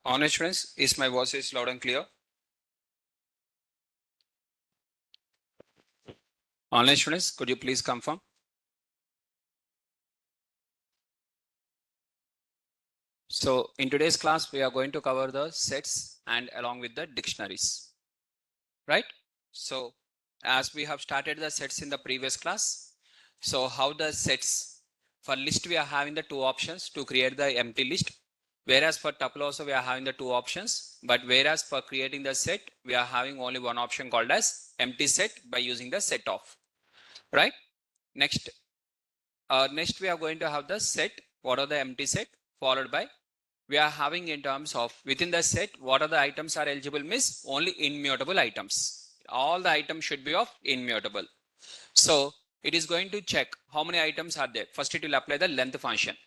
Online students, is my voice is loud and clear? Online students, could you please confirm? So in today's class, we are going to cover the sets and along with the dictionaries, right? So as we have started the sets in the previous class, so how the sets for list we are having the two options to create the empty list, whereas for tuple also we are having the two options, but whereas for creating the set we are having only one option called as empty set by using the set of, right? Next we are going to have the set. What are the empty set? Followed by we are having in terms of within the set what are the items are eligible means only immutable items. All the items should be of immutable. So it is going to check how many items are there. First it will apply the length function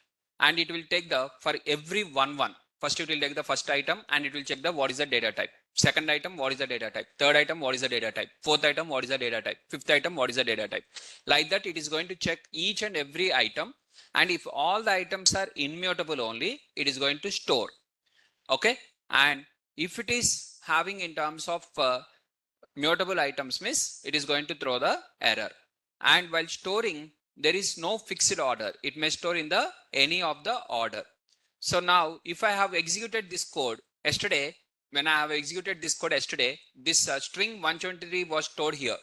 and it will take the for every one. First it will take the first item and it will check the what is the data type. Second item, what is the data type? Third item, what is the data type? Fourth item, what is the data type? Fifth item, what is the data type? Like that, it is going to check each and every item. And if all the items are immutable only, it is going to store. Okay. And if it is having in terms of mutable items means it is going to throw the error. And while storing, there is no fixed order. It may store in the any of the order. So now if I have executed this code yesterday, when I have executed this code yesterday, this string 123 was stored here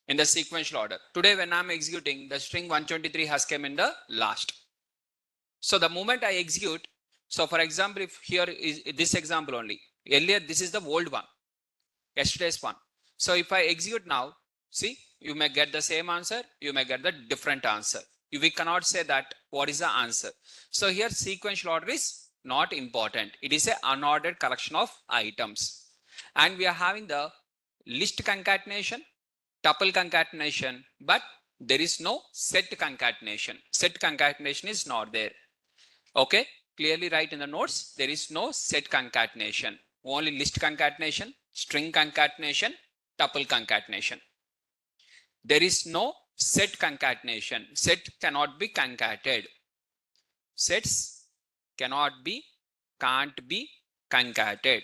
in the sequential order. Today when I'm executing, the string 123 has come in the last. So the moment I execute, so for example, if here is this example only, earlier this is the old one, yesterday's one. So if I execute now, see, you may get the same answer, you may get the different answer. We cannot say that what is the answer. So here sequential order is not important. It is an unordered collection of items. And we are having the list concatenation, tuple concatenation, but there is no set concatenation. Set concatenation is not there. Okay, clearly write in the notes, there is no set concatenation, only list concatenation, string concatenation, tuple concatenation. There is no set concatenation. Set cannot be concatenated. Sets cannot be, can't be concatenated.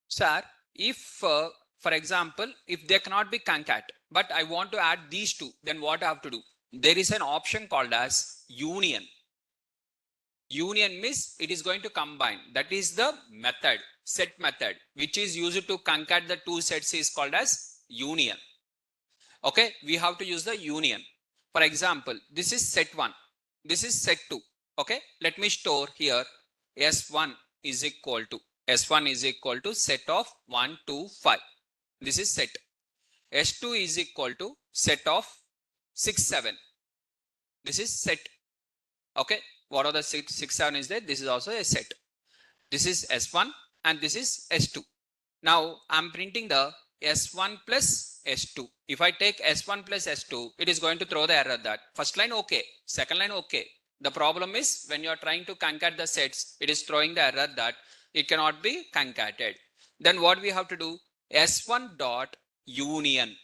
Sir, if for example, if they cannot be concat, but I want to add these two, then what I have to do? There is an option called as union. Union means it is going to combine. That is the method, set method, which is used to concat the two sets is called as union. Okay, we have to use the union. For example, this is set 1, this is set 2. Okay, let me store here S1 is equal to S1 is equal to set of 1, 2, 5. This is set. S2 is equal to set of 6, 7. This is set. Okay, what are the 6, 7 is there? This is also a set. This is S1 and this is S2. Now I'm printing the S1 plus S2. If I take S1 plus S2, it is going to throw the error that first line okay, second line okay. The problem is when you are trying to concat the sets, it is throwing the error that it cannot be concatenated. Then what we have to do? S1 dot union.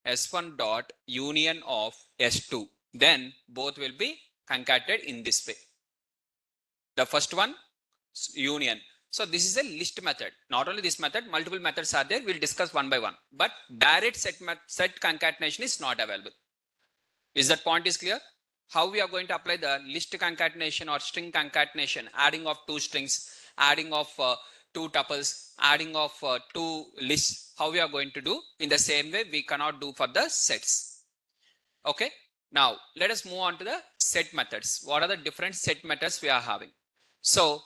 S1 dot union of S2. Then both will be concatenated in this way. The first one, union. So this is a list method. Not only this method, multiple methods are there. We'll discuss one by one. But direct set concatenation is not available. Is that point is clear? How we are going to apply the list concatenation or string concatenation, adding of two strings, adding of two tuples, adding of two lists, how we are going to do in the same way we cannot do for the sets. Okay. Now let us move on to the set methods. What are the different set methods we are having? So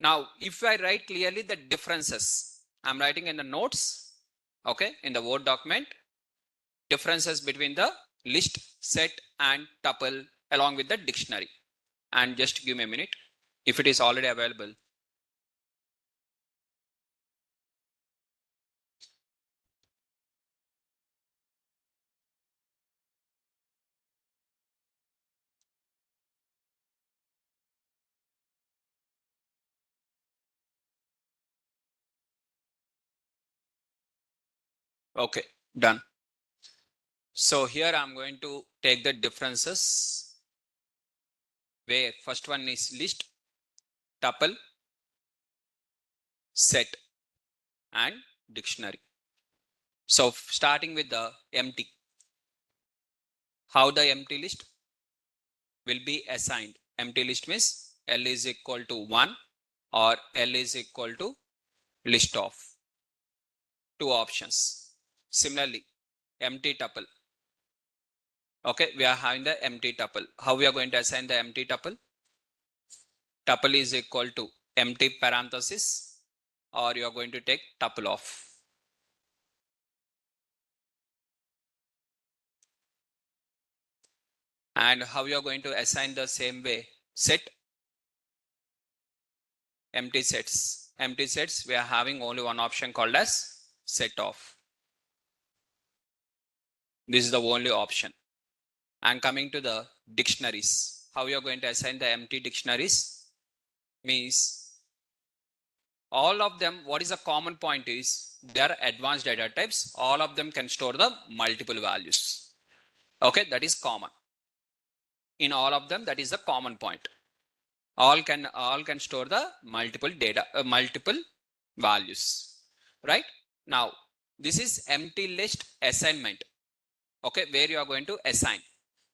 now, if I write clearly the differences, I'm writing in the notes, okay, in the Word document, differences between the list, set and tuple along with the dictionary. And just give me a minute if it is already available. Okay, done. So here I'm going to take the differences where first one is list, tuple, set, and dictionary. So starting with the empty, how the empty list will be assigned. Empty list means L is equal to 1 or L is equal to list of. Two options. Similarly, empty tuple. Okay, we are having the empty tuple. How we are going to assign the empty tuple? Tuple is equal to empty parenthesis, or you are going to take tuple of. And how you are going to assign the same way? Set, empty sets. Empty sets, we are having only one option called as set of. This is the only option. And coming to the dictionaries, how you are going to assign the empty dictionaries means all of them, what is the common point is they are advanced data types. All of them can store the multiple values. Okay, that is common. In all of them, that is the common point. All can store the multiple data, multiple values, right? Now, this is empty list assignment. Okay, where you are going to assign.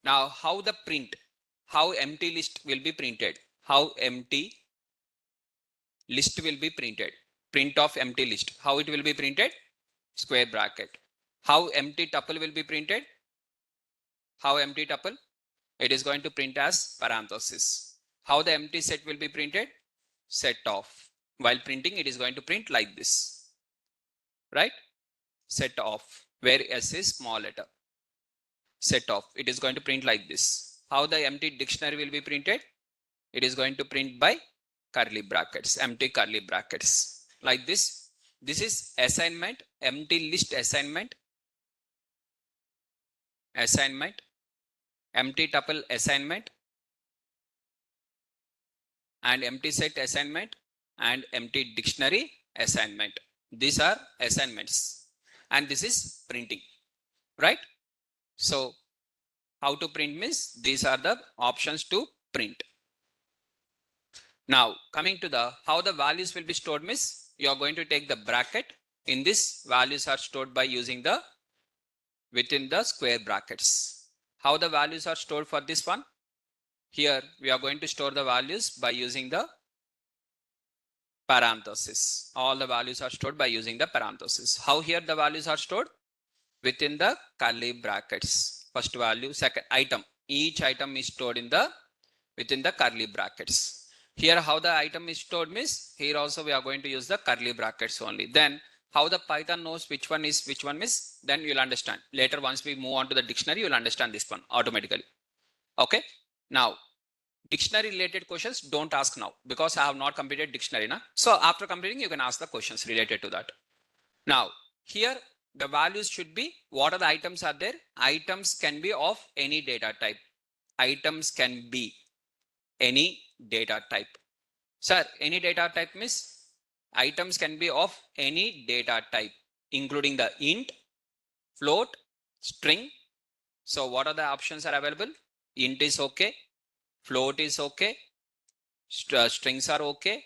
Now, how the print, how empty list will be printed, how empty list will be printed. Print of empty list. How it will be printed? Square bracket. How empty tuple will be printed? How empty tuple? It is going to print as parenthesis. How the empty set will be printed? Set of. While printing, it is going to print like this. Right? Set of. Where S is small letter. Set of. It is going to print like this. How the empty dictionary will be printed? It is going to print by curly brackets, empty curly brackets. Like this. This is assignment, empty list assignment, empty tuple assignment, and empty set assignment, and empty dictionary assignment. These are assignments. And this is printing, right? So how to print means these are the options to print. Now coming to the how the values will be stored means you are going to take the bracket. In this, values are stored by using the within the square brackets. How the values are stored for this one? Here we are going to store the values by using the parenthesis. All the values are stored by using the parenthesis. How here the values are stored? Within the curly brackets. First value, second item. Each item is stored in the within the curly brackets. Here how the item is stored means here also we are going to use the curly brackets only. Then how the Python knows which one is then you'll understand. Later once we move on to the dictionary, you'll understand this one automatically. Okay. Now dictionary related questions don't ask now because I have not completed dictionary. So after completing you can ask the questions related to that. Now here the values should be what are the items are there. Items can be of any data type. Items can be any data type. Sir, any data type means items can be of any data type including the int, float, string. So what are the options are available? Int is okay, float is okay, strings are okay,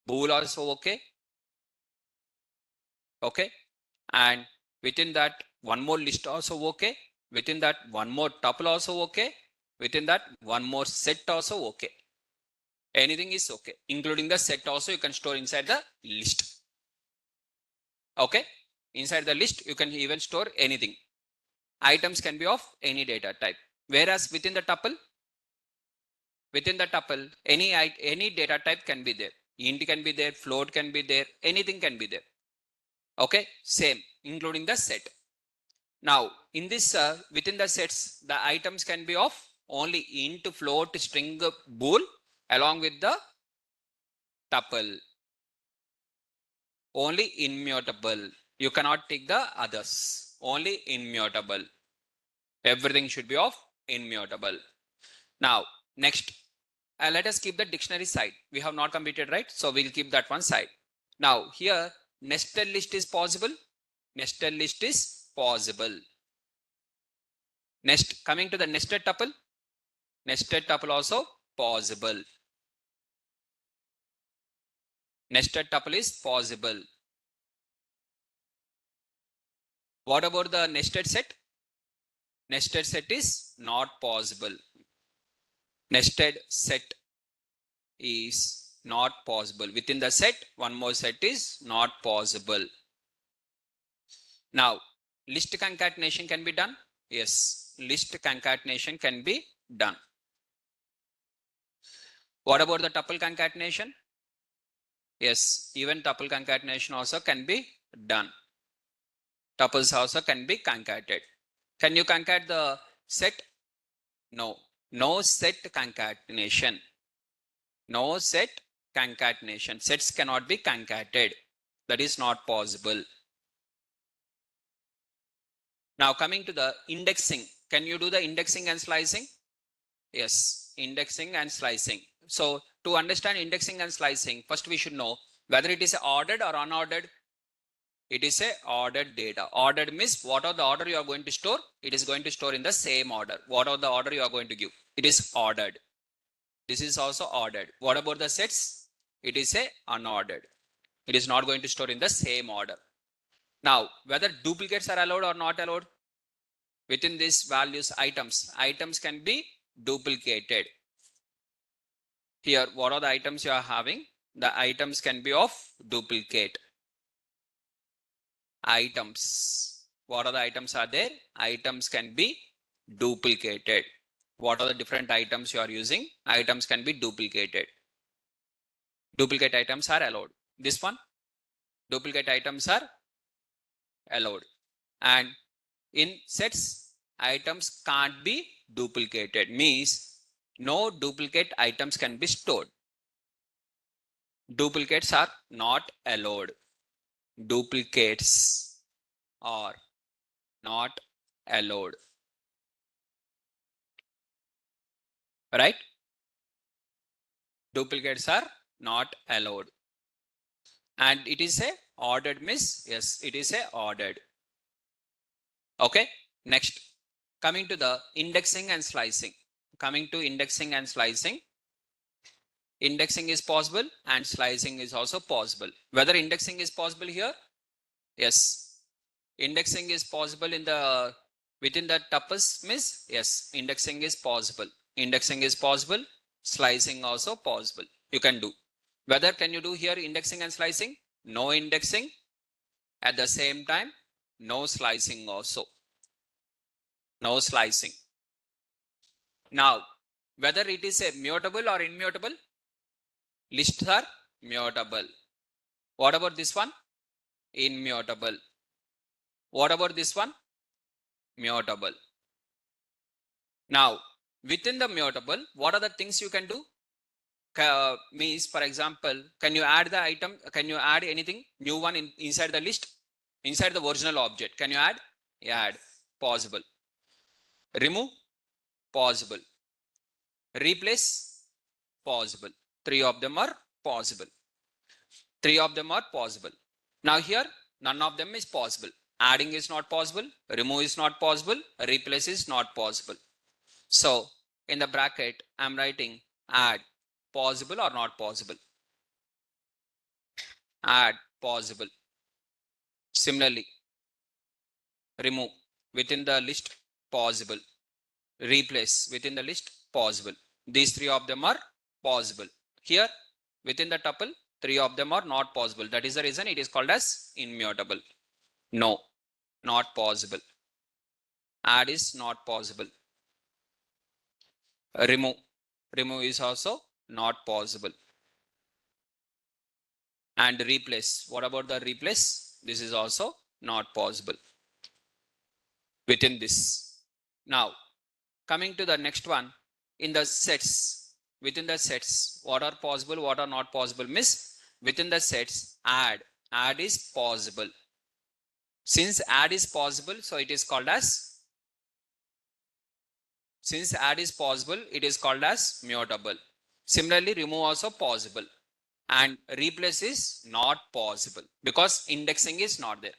bool also okay. Okay, and within that one more list also okay, within that one more tuple also okay, within that one more set also okay. Anything is okay, including the set also you can store inside the list. Okay, inside the list you can even store anything. Items can be of any data type, whereas within the tuple any data type can be there. Int can be there, float can be there, anything can be there. Okay, same including the set. Now in this within the sets the items can be of only int, float, string, bool along with the tuple. Only immutable. You cannot take the others. Only immutable. Everything should be of immutable. Now next let us keep the dictionary side. We have not completed, right? So we'll keep that one side. Now here nested list is possible. Nested list is possible. Next, coming to the nested tuple. Nested tuple also possible. Nested tuple is possible. What about the nested set? Nested set is not possible. Nested set is not possible. Within the set, one more set is not possible. Now, list concatenation can be done. Yes, list concatenation can be done. What about the tuple concatenation? Yes, even tuple concatenation also can be done. Tuples also can be concatenated. Can you concate the set? No. No set concatenation. No set concatenation. Sets cannot be concatenated. That is not possible. Now coming to the indexing. Can you do the indexing and slicing? Yes, indexing and slicing. So to understand indexing and slicing, first we should know whether it is ordered or unordered. It is a ordered data. Ordered means what are the order you are going to store? It is going to store in the same order. What are the order you are going to give? It is ordered. This is also ordered. What about the sets? It is a unordered. It is not going to store in the same order. Now, whether duplicates are allowed or not allowed, within these values items can be duplicated. Here, what are the items you are having? The items can be of duplicate. Items. What are the items are there? Items can be duplicated. What are the different items you are using? Items can be duplicated. Duplicate items are allowed. This one, duplicate items are allowed. And in sets, items can't be duplicated. Means no duplicate items can be stored. Duplicates are not allowed. Duplicates are not allowed. Right? Duplicates are not allowed. And it is a ordered miss. Yes, it is a ordered. Okay. Next, coming to the indexing and slicing. Coming to indexing and slicing. Indexing is possible and slicing is also possible. Whether indexing is possible here? Yes. Indexing is possible in the within the tuples miss. Yes, indexing is possible. Indexing is possible. Slicing also possible. You can do. Whether can you do here indexing and slicing? No indexing. At the same time, no slicing also. No slicing. Now, whether it is a mutable or immutable? Lists are mutable. What about this one? Immutable. What about this one? Mutable. Now, within the mutable, what are the things you can do? Means, for example, can you add the item? Can you add anything new one inside the list? Inside the original object? Can you add? Add. Possible. Remove? Possible. Replace? Possible. Three of them are possible. Three of them are possible. Now here, none of them is possible. Adding is not possible. Remove is not possible. Replace is not possible. So, in the bracket, I'm writing add. Possible or not possible? Add. Possible. Similarly, remove. Within the list, possible. Replace. Within the list, possible. These three of them are possible. Here, within the tuple, three of them are not possible. That is the reason it is called as immutable. No, not possible. Add is not possible. Remove. Remove is also not possible. And replace. What about the replace? This is also not possible. Within this. Now, coming to the next one, in the sets, within the sets, what are possible, what are not possible? Miss, within the sets, add is possible. Since add is possible, so it is called as, since add is possible, it is called as mutable. Similarly, remove also possible. And replace is not possible because indexing is not there.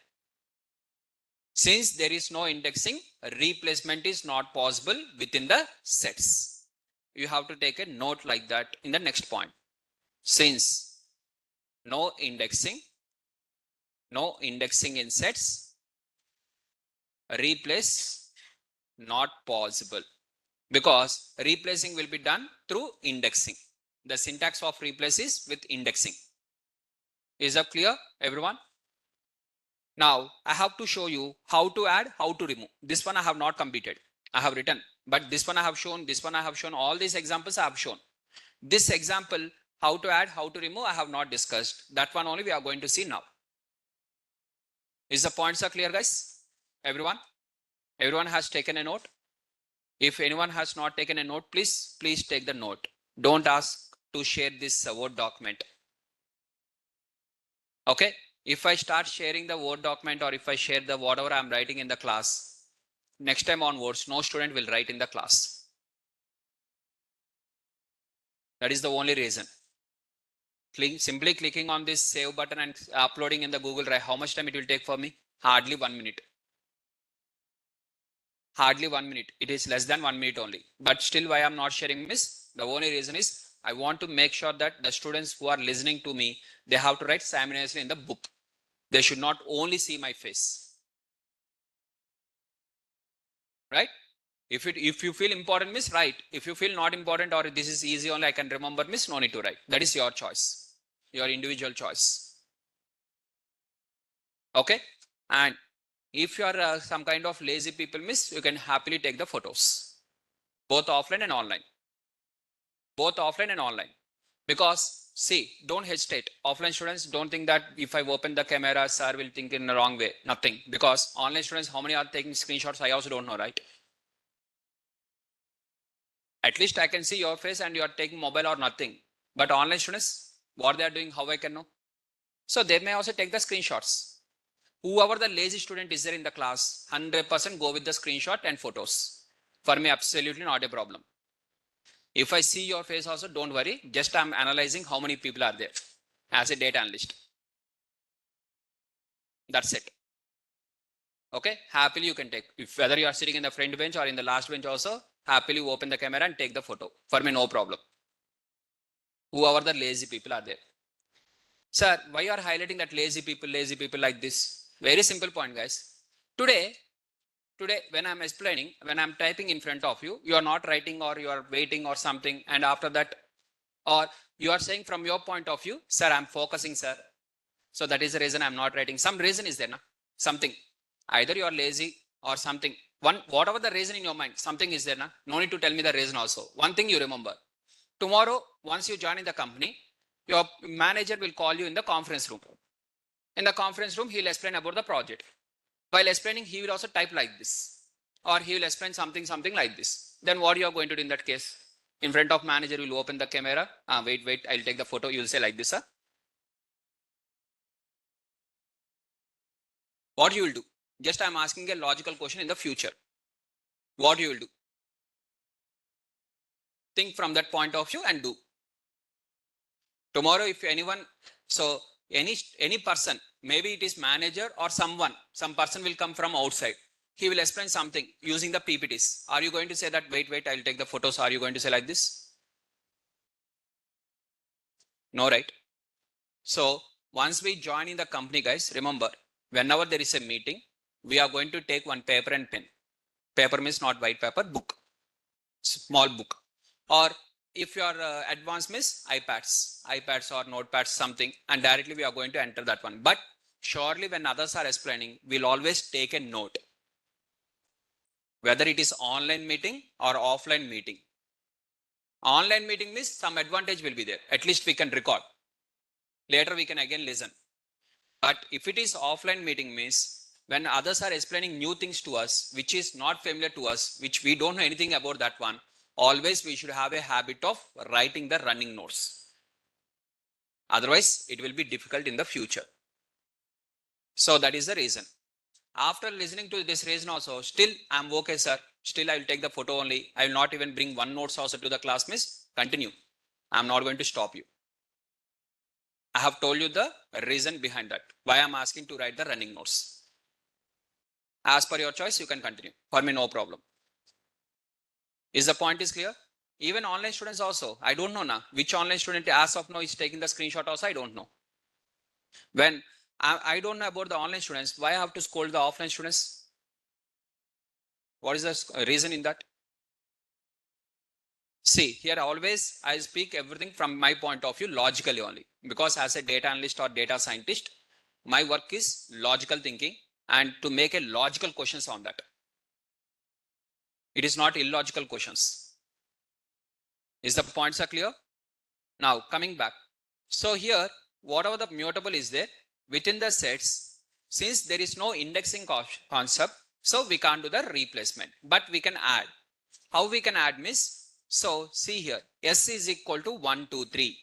Since there is no indexing, replacement is not possible within the sets. you have to take a note like that in the next point. Since no indexing in sets, replace not possible, because replacing will be done through indexing. The syntax of replace is with indexing. Is that clear, everyone? Now I have to show you how to add, how to remove. This one I have not completed. I have written, but this one I have shown, this one I have shown, all these examples I have shown. This example, how to add, how to remove, I have not discussed. That one only we are going to see now. Is the points are clear, guys? Everyone? Everyone has taken a note? If anyone has not taken a note, please take the note. Don't ask to share this Word document. Okay? If I start sharing the Word document, or if I share the whatever I'm writing in the class, next time onwards, no student will write in the class. That is the only reason. Simply clicking on this save button and uploading in the Google Drive, how much time it will take for me? Hardly 1 minute. Hardly 1 minute. It is less than 1 minute only. But still, why I'm not sharing this? The only reason is I want to make sure that the students who are listening to me, they have to write simultaneously in the book. They should not only see my face. Right? If you feel important, miss, write. If you feel not important, or this is easy only I can remember, miss, no need to write. That is your choice. Your individual choice. Okay? And if you are some kind of lazy people, miss, you can happily take the photos. Both offline and online. Both offline and online. Because see, don't hesitate. Offline students, don't think that if I open the camera, sir will think in the wrong way. Nothing. Because online students, how many are taking screenshots? I also don't know, right? At least I can see your face and you are taking mobile or nothing. But online students, what they are doing, how I can know? So they may also take the screenshots. Whoever the lazy student is there in the class, 100% go with the screenshot and photos. For me, absolutely not a problem. If I see your face also, don't worry. Just I'm analyzing how many people are there as a data analyst. That's it. Okay, happily you can take. If whether you are sitting in the front bench or in the last bench also, happily open the camera and take the photo. For me, no problem. Whoever the lazy people are there. Sir, why you are highlighting that lazy people like this? Very simple point, guys. Today, when I'm explaining, when I'm typing in front of you, you are not writing or you are waiting or something. And after that, or you are saying from your point of view, sir, I'm focusing, sir. So that is the reason I'm not writing. Some reason is there, na? Something. Either you are lazy or something. Whatever the reason in your mind, something is there, na? No need to tell me the reason also. One thing you remember. Tomorrow, once you join in the company, your manager will call you in the conference room. In the conference room, he will explain about the project. While explaining, he will also type like this. Or he will explain something like this. Then what you are going to do in that case? In front of manager, will open the camera. Wait, I'll take the photo. You will say like this, sir. What you will do? Just I'm asking a logical question in the future. What you will do? Think from that point of view and do. Tomorrow, if anyone, so any person, maybe it is manager or some person will come from outside. He will explain something using the PPTs. Are you going to say that, wait, I'll take the photos? Are you going to say like this? No, right? So once we join in the company, guys, remember, whenever there is a meeting, we are going to take one paper and pen. Paper means not white paper, book, small book. Or if you are advanced means iPads or notepads, something, and directly we are going to enter that one. But surely when others are explaining, we'll always take a note. Whether it is online meeting or offline meeting. Online meeting means some advantage will be there. At least we can record. Later we can again listen. But if it is offline meeting means when others are explaining new things to us, which is not familiar to us, which we don't know anything about that one, always we should have a habit of writing the running notes. Otherwise, it will be difficult in the future. So that is the reason. After listening to this reason also, still I'm okay, sir. Still I will take the photo only. I will not even bring one notes also to the class, miss. Continue. I'm not going to stop you. I have told you the reason behind that. Why I'm asking to write the running notes. As per your choice, you can continue. For me, no problem. Is the point is clear? Even online students also, I don't know now which online student as of now is taking the screenshot also, I don't know. When I don't know about the online students, why I have to scold the offline students? What is the reason in that? See, here always I speak everything from my point of view logically only, because as a data analyst or data scientist, my work is logical thinking and to make a logical questions on that. It is not illogical questions. Is the points are clear? Now coming back. So here, whatever the mutable is there within the sets, since there is no indexing concept, so we can't do the replacement, but we can add. How we can add means, so see here, S is equal to 1, 2, 3.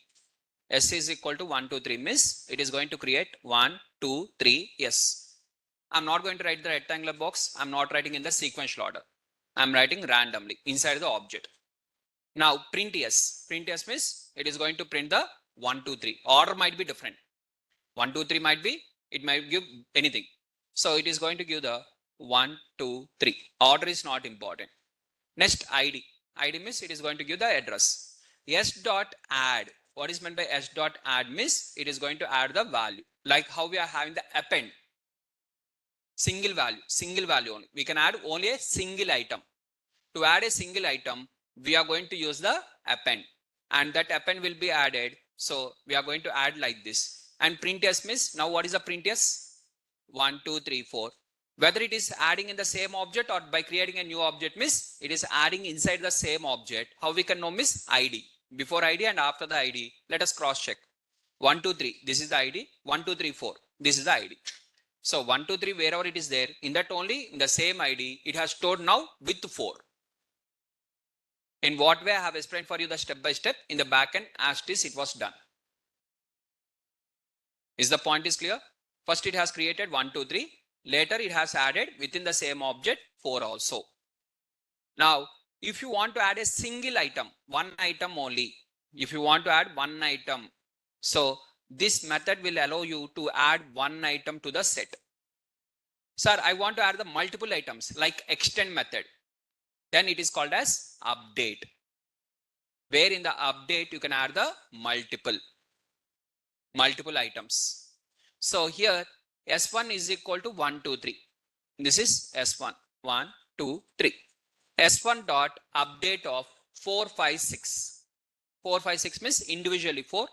S is equal to 1, 2, 3 means it is going to create 1, 2, 3, S. I'm not going to write the rectangular box. I'm not writing in the sequential order. I'm writing randomly inside the object. Now print S. Print S means it is going to print the 1, 2, 3. Order might be different. 1, 2, 3 might be, it might give anything. So it is going to give the 1, 2, 3. Order is not important. Next ID. ID means it is going to give the address. S dot add. What is meant by S dot add means it is going to add the value. Like how we are having the append. Single value only. We can add only a single item. To add a single item, we are going to use the append. And that append will be added. So we are going to add like this. And print S means, now what is the print S? 1, 2, 3, 4. Whether it is adding in the same object or by creating a new object means it is adding inside the same object. How we can know means ID. Before ID and after the ID, let us cross check. 1, 2, 3, this is the ID. 1, 2, 3, 4, this is the ID. So 1, 2, 3, wherever it is there, in that only, in the same ID, it has stored now with 4. In what way I have explained for you the step by step in the backend as it was done. Is the point is clear? First it has created 1, 2, 3. Later it has added within the same object 4 also. Now, if you want to add a single item, one item only, if you want to add one item, so this method will allow you to add one item to the set. Sir, I want to add the multiple items like extend method. Then it is called as update. Where in the update you can add the multiple items. So here S1 is equal to 1, 2, 3. This is S1, 1, 2, 3. S1 dot update of 4, 5, 6. 4, 5, 6 means individually 4,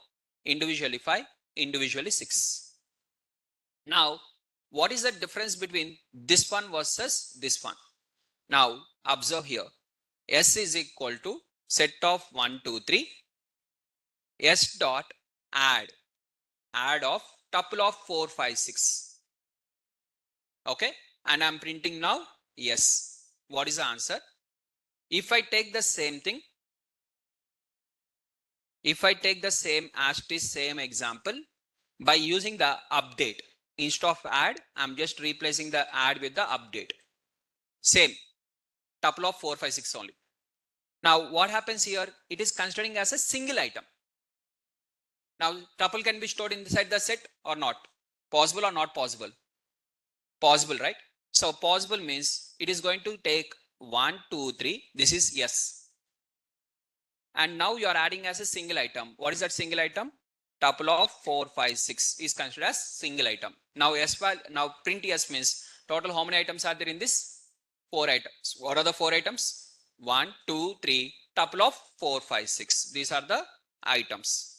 individually 5, individually 6. Now, what is the difference between this one versus this one? Now, observe here. S is equal to set of 1, 2, 3. S dot add of tuple of 4, 5, 6. Okay. And I'm printing now yes. What is the answer? If I take the same thing, if I take the same as it is same example by using the update instead of add, I'm just replacing the add with the update. Same tuple of 4, 5, 6 only. Now what happens here? It is considering as a single item. Now tuple can be stored inside the set or not? Possible or not possible? Possible, right? So possible means it is going to take 1, 2, 3. This is yes. And now you are adding as a single item. What is that single item? Tuple of 4, 5, 6 is considered as single item. Now now print yes means total how many items are there in this? 4 items. What are the 4 items? 1, 2, 3, tuple of 4, 5, 6. These are the items.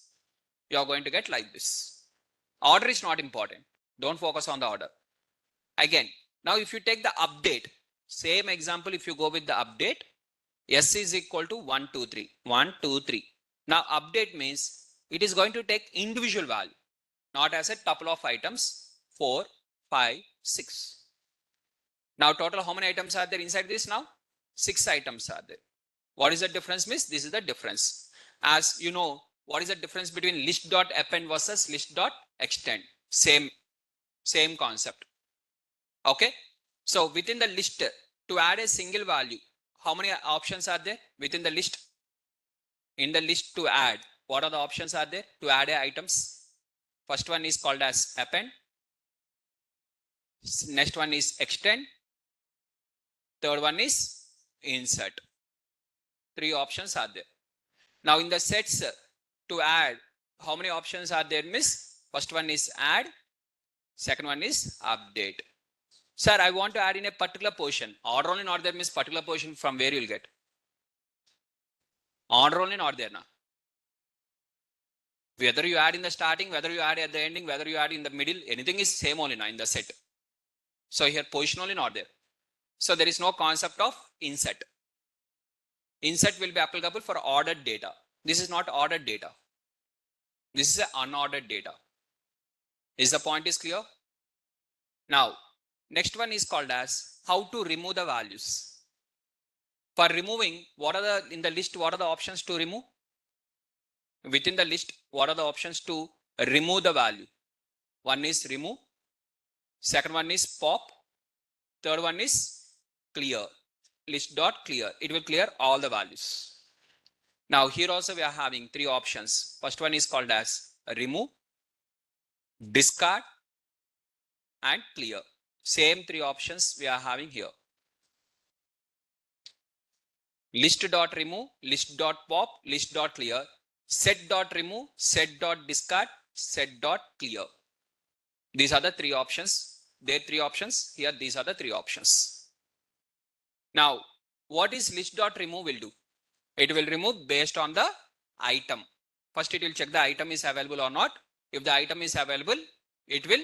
You are going to get like this. Order is not important. Don't focus on the order. Again, now if you take the update, same example, if you go with the update, S is equal to 1, 2, 3. 1, 2, 3. Now update means it is going to take individual value, not as a tuple of items 4, 5, 6. Now total how many items are there inside this now? 6 items are there. What is the difference means? This is the difference. As you know, what is the difference between list.append versus list.extend? Same concept. Okay. So within the list, to add a single value, how many options are there within the list? In the list to add, what are the options are there to add items? First one is called as append. Next one is extend. Third one is insert. 3 options are there. Now in the sets to add, how many options are there, miss? First one is add, second one is update. Sir, I want to add in a particular position. Order only not there, miss. Particular position from where you will get. Order only not there now. Whether you add in the starting, whether you add at the ending, whether you add in the middle, anything is same only now in the set. So here position only not there. So there is no concept of insert. Insert will be applicable for ordered data. This is not ordered data. This is unordered data. Is the point is clear? Now, next one is called as how to remove the values. For removing, what are the, in the list, what are the options to remove? Within the list, what are the options to remove the value? One is remove, second one is pop, third one is clear. List dot clear. It will clear all the values. Now here also we are having three options. First one is called as remove, discard and clear. Same three options we are having here. List dot remove, list dot pop, list dot clear, set dot remove, set dot discard, set dot clear. These are the three options. There are three options. Here these are the three options. Now what is list dot remove will do? It will remove based on the item. First it will check the item is available or not. If the item is available, it will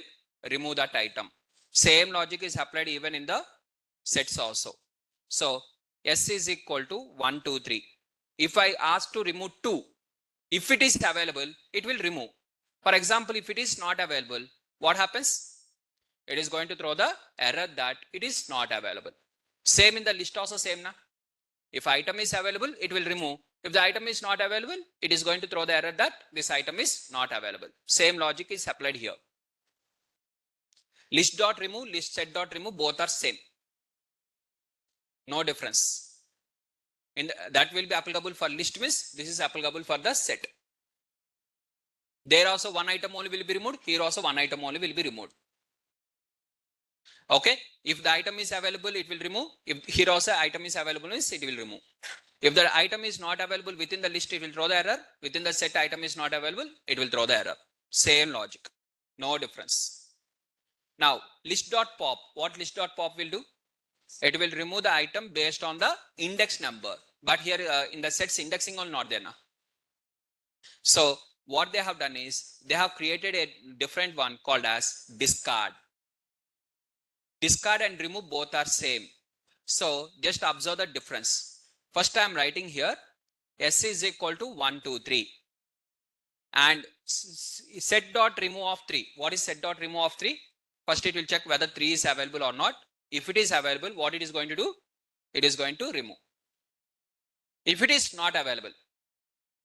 remove that item. Same logic is applied even in the sets also. So S is equal to 1, 2, 3. If I ask to remove 2, if it is available, it will remove. For example, if it is not available, what happens? It is going to throw the error that it is not available. Same in the list also same na. If item is available, it will remove. If the item is not available, it is going to throw the error that this item is not available. Same logic is applied here. List dot remove, list set dot remove, both are same. No difference. That will be applicable for list, miss. This is applicable for the set. There also one item only will be removed. Here also one item only will be removed. Okay. If the item is available, it will remove. If here also item is available, means it will remove. If the item is not available within the list, it will throw the error. Within the set item is not available, it will throw the error. Same logic. No difference. Now, list dot pop. What list dot pop will do? It will remove the item based on the index number. But here in the sets indexing all not there now. So what they have done is they have created a different one called as discard. Discard and remove both are same. So just observe the difference. First I am writing here S is equal to 1, 2, 3. And set dot remove of 3. What is set dot remove of 3? First it will check whether 3 is available or not. If it is available, what it is going to do? It is going to remove. If it is not available,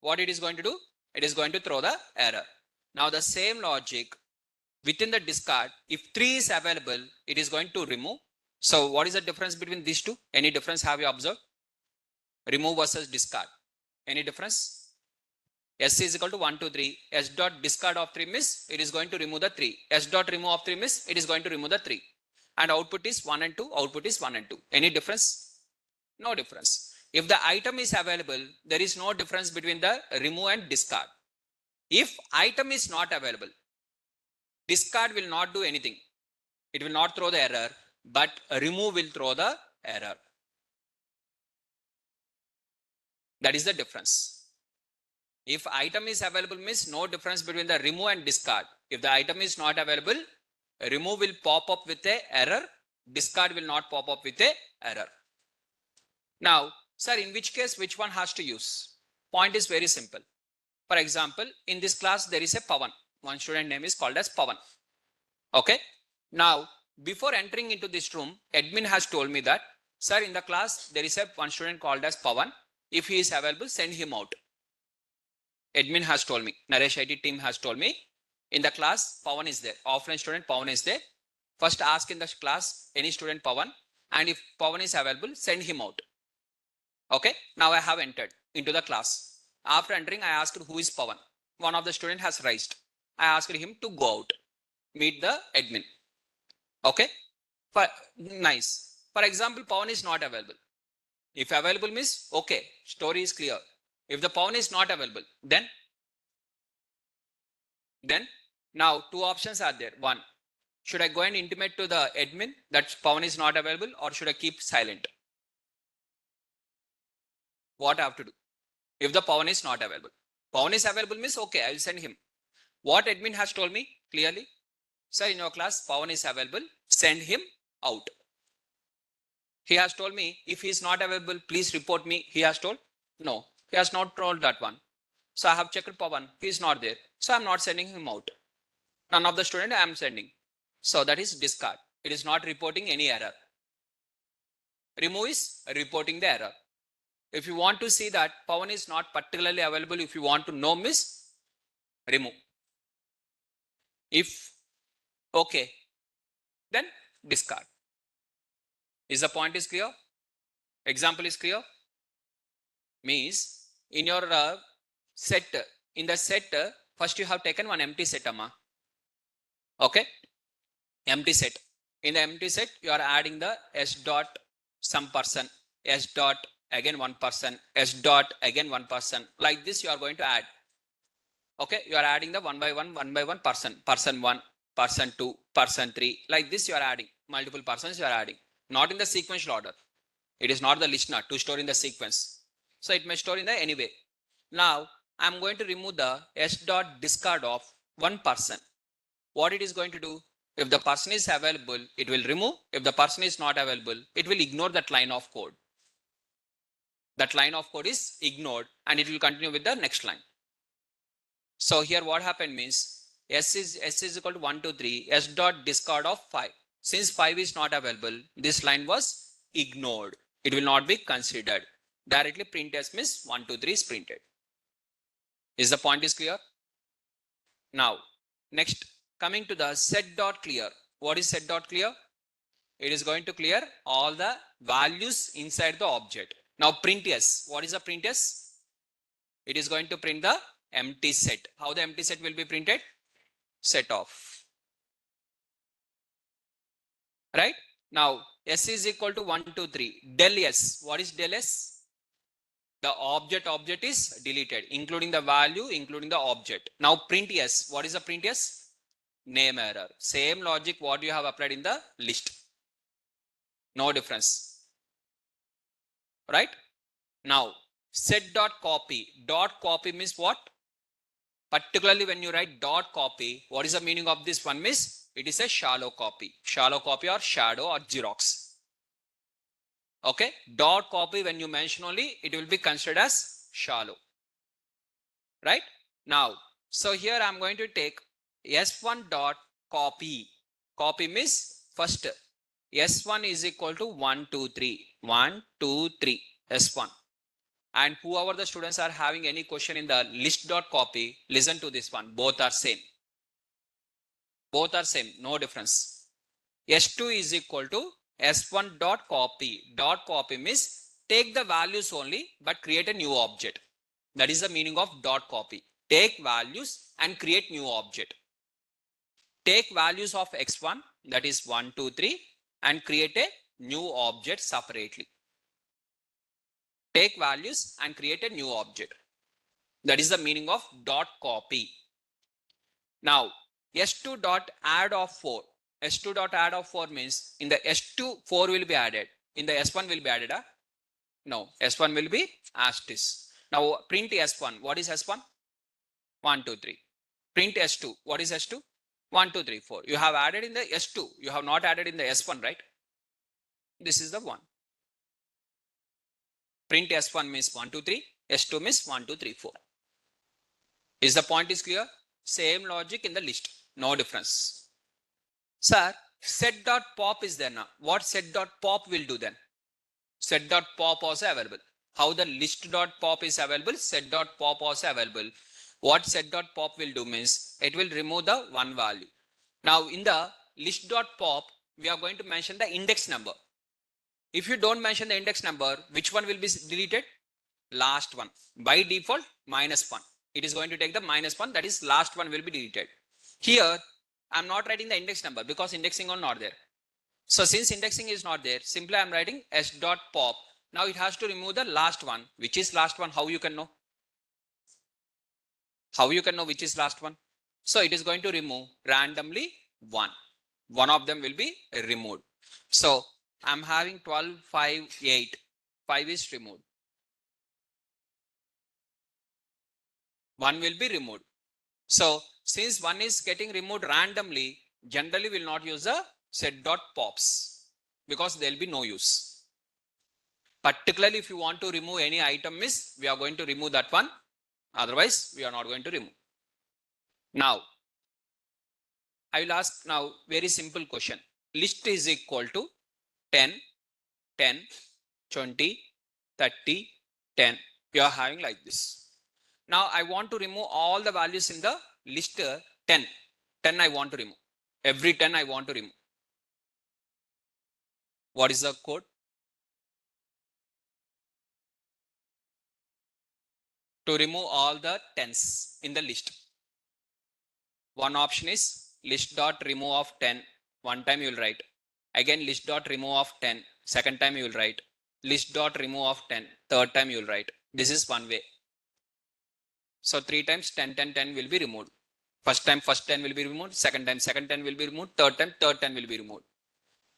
what it is going to do? It is going to throw the error. Now the same logic within the discard, if 3 is available, it is going to remove. So what is the difference between these two? Any difference have you observed? Remove versus discard. Any difference? S is equal to 1, 2, 3. S dot discard of 3 means it is going to remove the 3. S dot remove of 3 means it is going to remove the 3. And output is 1 and 2. Output is 1 and 2. Any difference? No difference. If the item is available, there is no difference between the remove and discard. If item is not available, discard will not do anything. It will not throw the error, but remove will throw the error. That is the difference. If item is available means no difference between the remove and discard. If the item is not available, remove will pop up with a error. Discard will not pop up with a error. Now, sir, in which case, which one has to use? Point is very simple. For example, in this class, there is a Pawan. One student name is called as Pawan. Okay. Now, before entering into this room, admin has told me that, sir, in the class, there is a one student called as Pawan. If he is available, send him out. Admin has told me, Naresh IT team has told me, in the class, Pawan is there. Offline student, Pawan is there. First ask in the class, any student Pawan. And if Pawan is available, send him out. Okay. Now I have entered into the class. After entering, I asked who is Pawan. One of the student has raised. I asked him to go out, meet the admin. Okay. Nice. For example, Pawan is not available. If available means, okay, story is clear. If the pawn is not available, then now two options are there. One, should I go and intimate to the admin that pawn is not available, or should I keep silent? What I have to do? If the pawn is not available, pawn is available means okay, I will send him. What admin has told me clearly, sir, in your class pawn is available, send him out. He has told me if he is not available, please report me. He has told? No, he has not told that one. So I have checked pawn, he is not there. So I am not sending him out. None of the student I am sending. So that is discard. It is not reporting any error. Remove is reporting the error. If you want to see that pawn is not particularly available, if you want to know, miss, remove. If okay, then discard. Is the point is clear? Example is clear? Means in your set, in the set, first you have taken one empty set, amma. Okay, empty set. In the empty set, you are adding the s dot some person, s dot again one person, s dot again one person. Like this, you are going to add. Okay, you are adding the one by one person, person 1, person 2, person 3. Like this, you are adding multiple persons. You are adding, not in the sequential order. It is not the listener to store in the sequence. So it may store in the anyway. Now I am going to remove the s dot discard of one person. What it is going to do? If the person is available, it will remove. If the person is not available, it will ignore that line of code. That line of code is ignored and it will continue with the next line. So here what happened means s is equal to 1, 2, 3, s dot discard of 5. Since 5 is not available, this line was ignored. It will not be considered. Directly print s means 1, 2, 3 is printed. Is the point is clear? Now, next coming to the set dot clear. What is set dot clear? It is going to clear all the values inside the object. Now print s. What is the print s? It is going to print the empty set. How the empty set will be printed? Set of. Right? Now s is equal to 1, 2, 3. Del s. What is del s? The object is deleted, including the value, including the object. Now print s. What is the print s? Name error. Same logic what you have applied in the list. No difference. Right? Now set dot copy. Dot copy means what? Particularly when you write dot copy, what is the meaning of this one? Means it is a shallow copy. Shallow copy or shadow or Xerox. Okay, dot copy when you mention only, it will be considered as shallow. Right? Now, so here I am going to take s1 dot copy. Copy means first s1 is equal to 1, 2, 3. 1, 2, 3 s1. And whoever the students are having any question in the list dot copy, listen to this one. Both are same. Both are same. No difference. S2 is equal to S1 dot copy. Dot copy means take the values only but create a new object. That is the meaning of dot copy. Take values and create new object. Take values of x1, that is 1, 2, 3, and create a new object separately. Take values and create a new object. That is the meaning of dot copy. Now S2 dot add of 4. S2 dot add of 4 means in the S2 4 will be added. In the S1 will be added. No, S1 will be asterisk. Now print S1. What is S1? 1, 2, 3. Print S2. What is S2? 1, 2, 3, 4. You have added in the S2. You have not added in the S1, right? This is the one. Print S1 means 1, 2, 3. S2 means 1, 2, 3, 4. Is the point is clear? Same logic in the list. No difference. Sir, set dot pop is there now. What set dot pop will do then? Set dot pop also available. How the list dot pop is available, set dot pop also available. What set dot pop will do means it will remove the one value. Now in the list dot pop, we are going to mention the index number. If you don't mention the index number, which one will be deleted? Last one. By default, -1. It is going to take the -1, that is last one will be deleted. Here, I am not writing the index number because indexing is not there. So since indexing is not there, simply I am writing s dot pop. Now it has to remove the last one. Which is last one? How you can know? How you can know which is last one? So it is going to remove randomly one. One of them will be removed. So I'm having 12, 5, 8. 5 is removed. 1 will be removed. So since 1 is getting removed randomly, generally will not use a set.pops because there will be no use. Particularly if you want to remove any item miss, we are going to remove that one. Otherwise, we are not going to remove. Now, I will ask now very simple question. List is equal to 10, 10, 20, 30, 10. You are having like this. Now I want to remove all the values in the list 10. 10 I want to remove. Every 10 I want to remove. What is the code? To remove all the 10s in the list. One option is list dot remove of 10. One time you will write. Again list dot remove of 10. Second time you will write. List dot remove of 10. Third time you will write. This is one way. So 3 times 10, 10, 10 will be removed. First time, first 10 will be removed. Second time, second 10 will be removed. Third time, third 10 will be removed.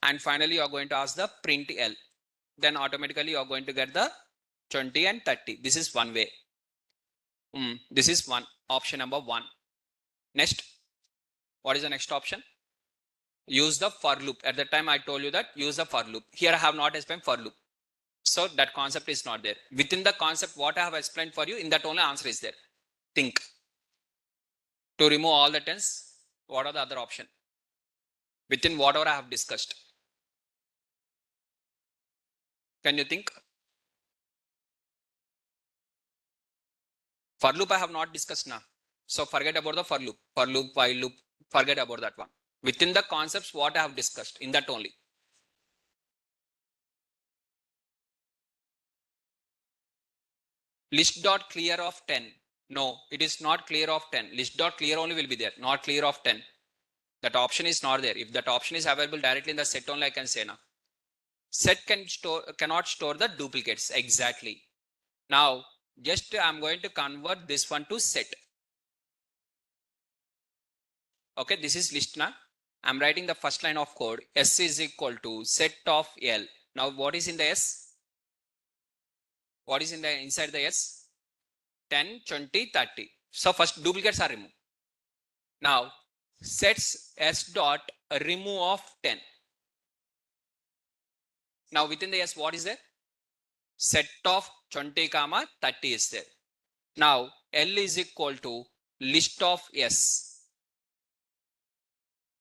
And finally, you are going to ask the print L. Then automatically you are going to get the 20 and 30. This is one way. This is one option number 1. Next, what is the next option? Use the for loop. At the time I told you that use the for loop. Here I have not explained for loop. So that concept is not there. Within the concept, what I have explained for you, in that only answer is there. Think. To remove all the 10s, what are the other option? Within whatever I have discussed. Can you think? For loop I have not discussed now. So forget about the for loop, while loop, forget about that one. Within the concepts, what I have discussed, in that only. List dot clear of 10. No, it is not clear of 10. List dot clear only will be there, not clear of 10. That option is not there. If that option is available directly in the set only, I can say now. Set cannot store the duplicates. Exactly. Now, just I'm going to convert this one to set. Okay, this is list now. I'm writing the first line of code. S is equal to set of L. Now, what is in the S? What is in the inside the S? 10, 20, 30. So first duplicates are removed. Now, sets S dot remove of 10. Now, within the S, what is there? Set of 20 comma 30 is there. Now, L is equal to list of S.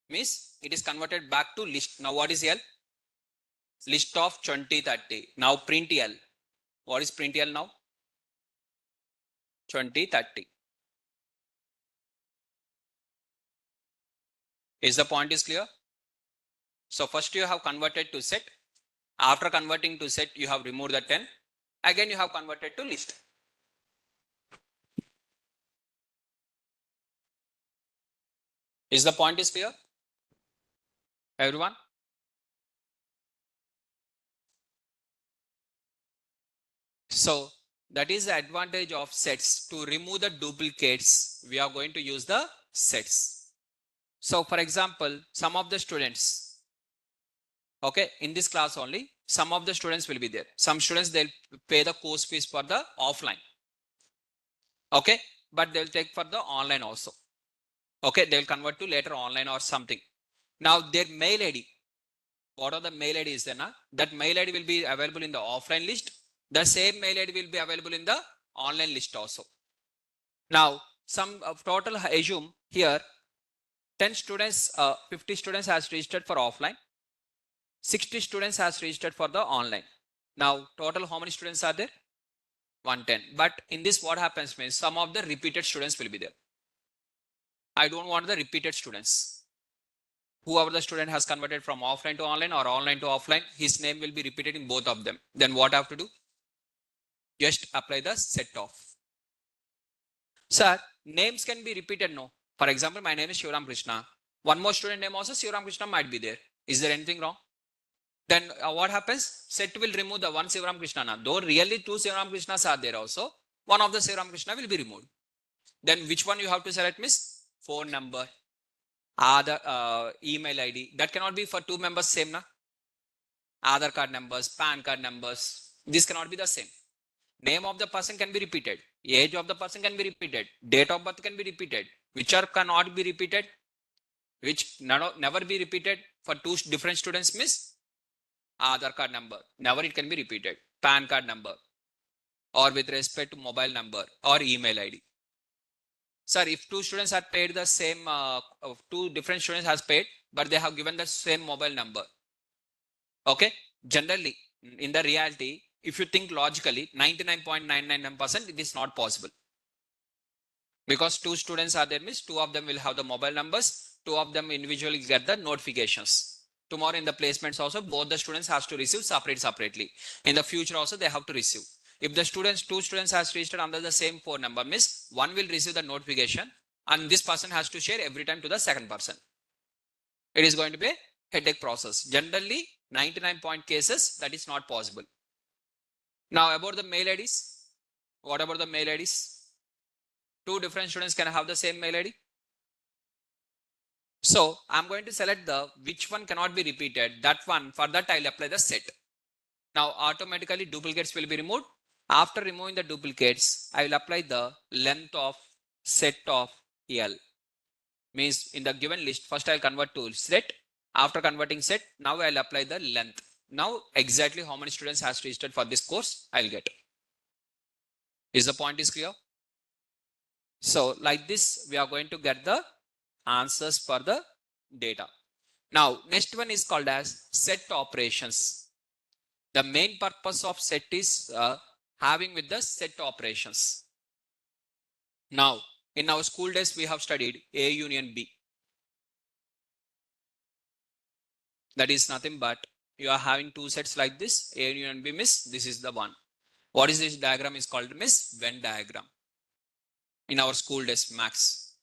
Means it is converted back to list. Now, what is L? List of 20, 30. Now, print L. What is print L now? 20, 30. Is the point is clear? So first you have converted to set. After converting to set, you have removed the 10. Again, you have converted to list. Is the point is clear? Everyone? So that is the advantage of sets. To remove the duplicates, we are going to use the sets. So for example, some of the students, okay, in this class only, some of the students will be there. Some students, they'll pay the course fees for the offline. Okay, but they'll take for the online also. Okay, they'll convert to later online or something. Now their mail ID, what are the mail ID is there? Na? That mail ID will be available in the offline list. The same mail ID will be available in the online list also. Now, some total assume here 10 students, 50 students has registered for offline. 60 students has registered for the online. Now, total how many students are there? 110. But in this, what happens means some of the repeated students will be there. I don't want the repeated students. Whoever the student has converted from offline to online or online to offline, his name will be repeated in both of them. Then what I have to do? Just apply the set off. Sir, names can be repeated, no? For example, my name is Shivaram Krishna. One more student name also Shivaram Krishna might be there. Is there anything wrong? Then what happens? Set will remove the one Shivaram Krishna. Though really two Shivaram Krishnas are there also, one of the Shivaram Krishna will be removed. Then which one you have to select, miss? Phone number, Aadhaar, email ID. That cannot be for two members same, na? Aadhaar card numbers, PAN card numbers. This cannot be the same. Name of the person can be repeated. Age of the person can be repeated. Date of birth can be repeated. Which are cannot be repeated? Which never be repeated for two different students, miss? Aadhaar card number. Never it can be repeated. PAN card number. Or with respect to mobile number or email ID. Sir, if two students are paid the same, two different students has paid, but they have given the same mobile number. Okay. Generally, in the reality, if you think logically, 99.999%, it is not possible. Because two students are there, means two of them will have the mobile numbers, two of them individually get the notifications. Tomorrow in the placements also, both the students has to receive separately. In the future also, they have to receive. If the two students has registered under the same phone number, means one will receive the notification and this person has to share every time to the second person. It is going to be a headache process. Generally, 99 point cases, that is not possible. Now about the mail IDs. What about the mail IDs? Two different students can have the same mail ID. So I'm going to select the which one cannot be repeated. That one, for that I'll apply the set. Now automatically duplicates will be removed. After removing the duplicates, I will apply the length of set of L. Means in the given list, first I'll convert to set. After converting set, now I'll apply the length. Now exactly how many students has registered for this course, I'll get. Is the point is clear? So like this, we are going to get the answers for the data. Now, next one is called as set operations. The main purpose of set is having with the set operations. Now, in our school days, we have studied A union B. That is nothing but you are having two sets like this, A union B, miss, this is the one. What is this diagram is called, miss? Venn diagram. In our school days, max.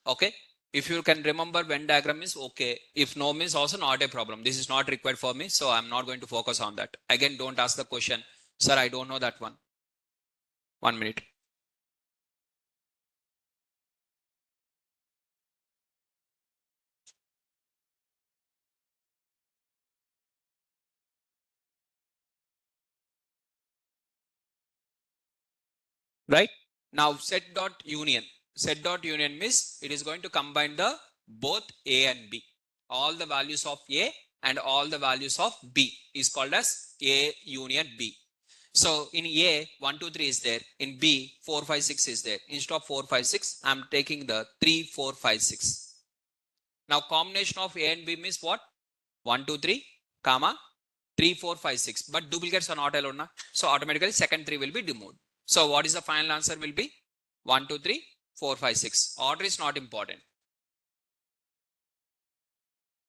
Okay. If you can remember Venn diagram is okay. If no means also not a problem. This is not required for me. So I'm not going to focus on that. Again, don't ask the question. Sir, I don't know that one. 1 minute. Right. Now set dot union. Set dot union means it is going to combine the both A and B. All the values of A and all the values of B is called as A union B. So in A, 1, 2, 3 is there. In B, 4, 5, 6 is there. Instead of 4, 5, 6, I'm taking the 3, 4, 5, 6. Now combination of A and B means what? 1, 2, 3, comma, 3, 4, 5, 6. But duplicates are not allowed now. So automatically second 3 will be removed. So what is the final answer will be? 1, 2, 3, 4, 5, 6. Order is not important.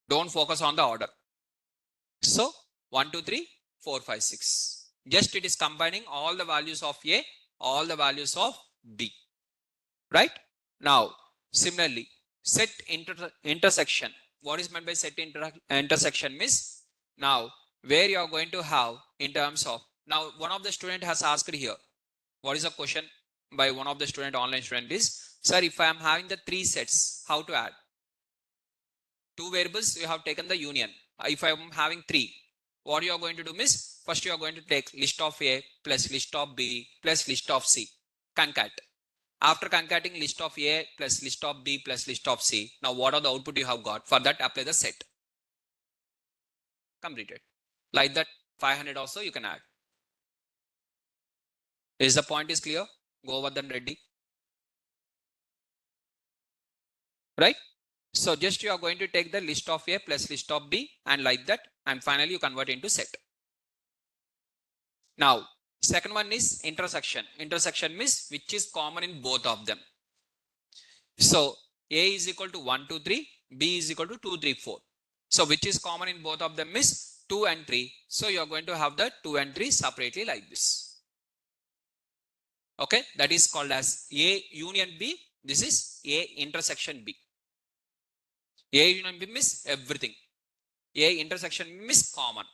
Don't focus on the order. So 1, 2, 3, 4, 5, 6. Just it is combining all the values of A, all the values of B. Right? Now, similarly, set intersection. What is meant by set intersection means? Now, where you are going to have in terms of, now one of the student has asked here, what is the question by one of the student, online student is, sir, if I am having the three sets, how to add? Two variables, you have taken the union. If I am having three, what you are going to do is, first you are going to take list of A plus list of B plus list of C, concat. After concatenating list of A plus list of B plus list of C, now what are the output you have got? For that, apply the set. Completed. Like that, 500 also you can add. Is the point is clear? Go over them ready. Right? So just you are going to take the list of A plus list of B and like that, and finally you convert into set. Now, second one is intersection. Intersection means which is common in both of them. So A is equal to 1, 2, 3, B is equal to 2, 3, 4. So which is common in both of them is 2 and 3. So you are going to have the 2 and 3 separately like this. Okay, that is called as A union B. This is A intersection B. A union B means everything. A intersection B means common.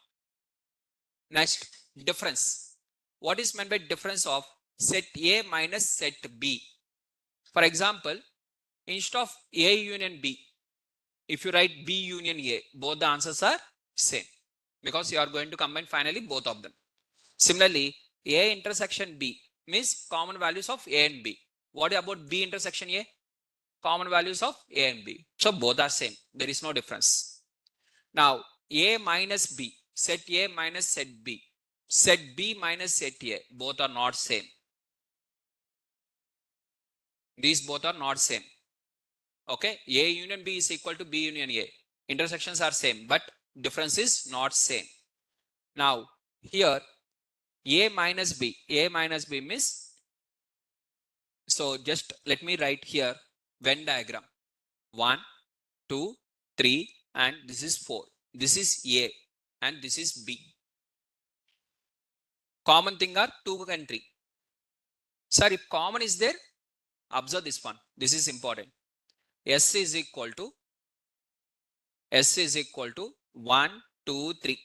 Next, difference. What is meant by difference of set A minus set B? For example, instead of A union B, if you write B union A, both the answers are same because you are going to combine finally both of them. Similarly, A intersection B means common values of A and B. What about B intersection A? Common values of A and B. So both are same. There is no difference. Now, A minus B, set A minus set B, set B minus set A, both are not same. These both are not same. Okay, A union B is equal to B union A. Intersections are same, but difference is not same. Now, here A minus B means, so just let me write here Venn diagram. 1, 2, 3, and this is 4. This is A and this is B. Common thing are 2 and 3. Sir, if common is there, observe this one. This is important. S is equal to 1, 2, 3.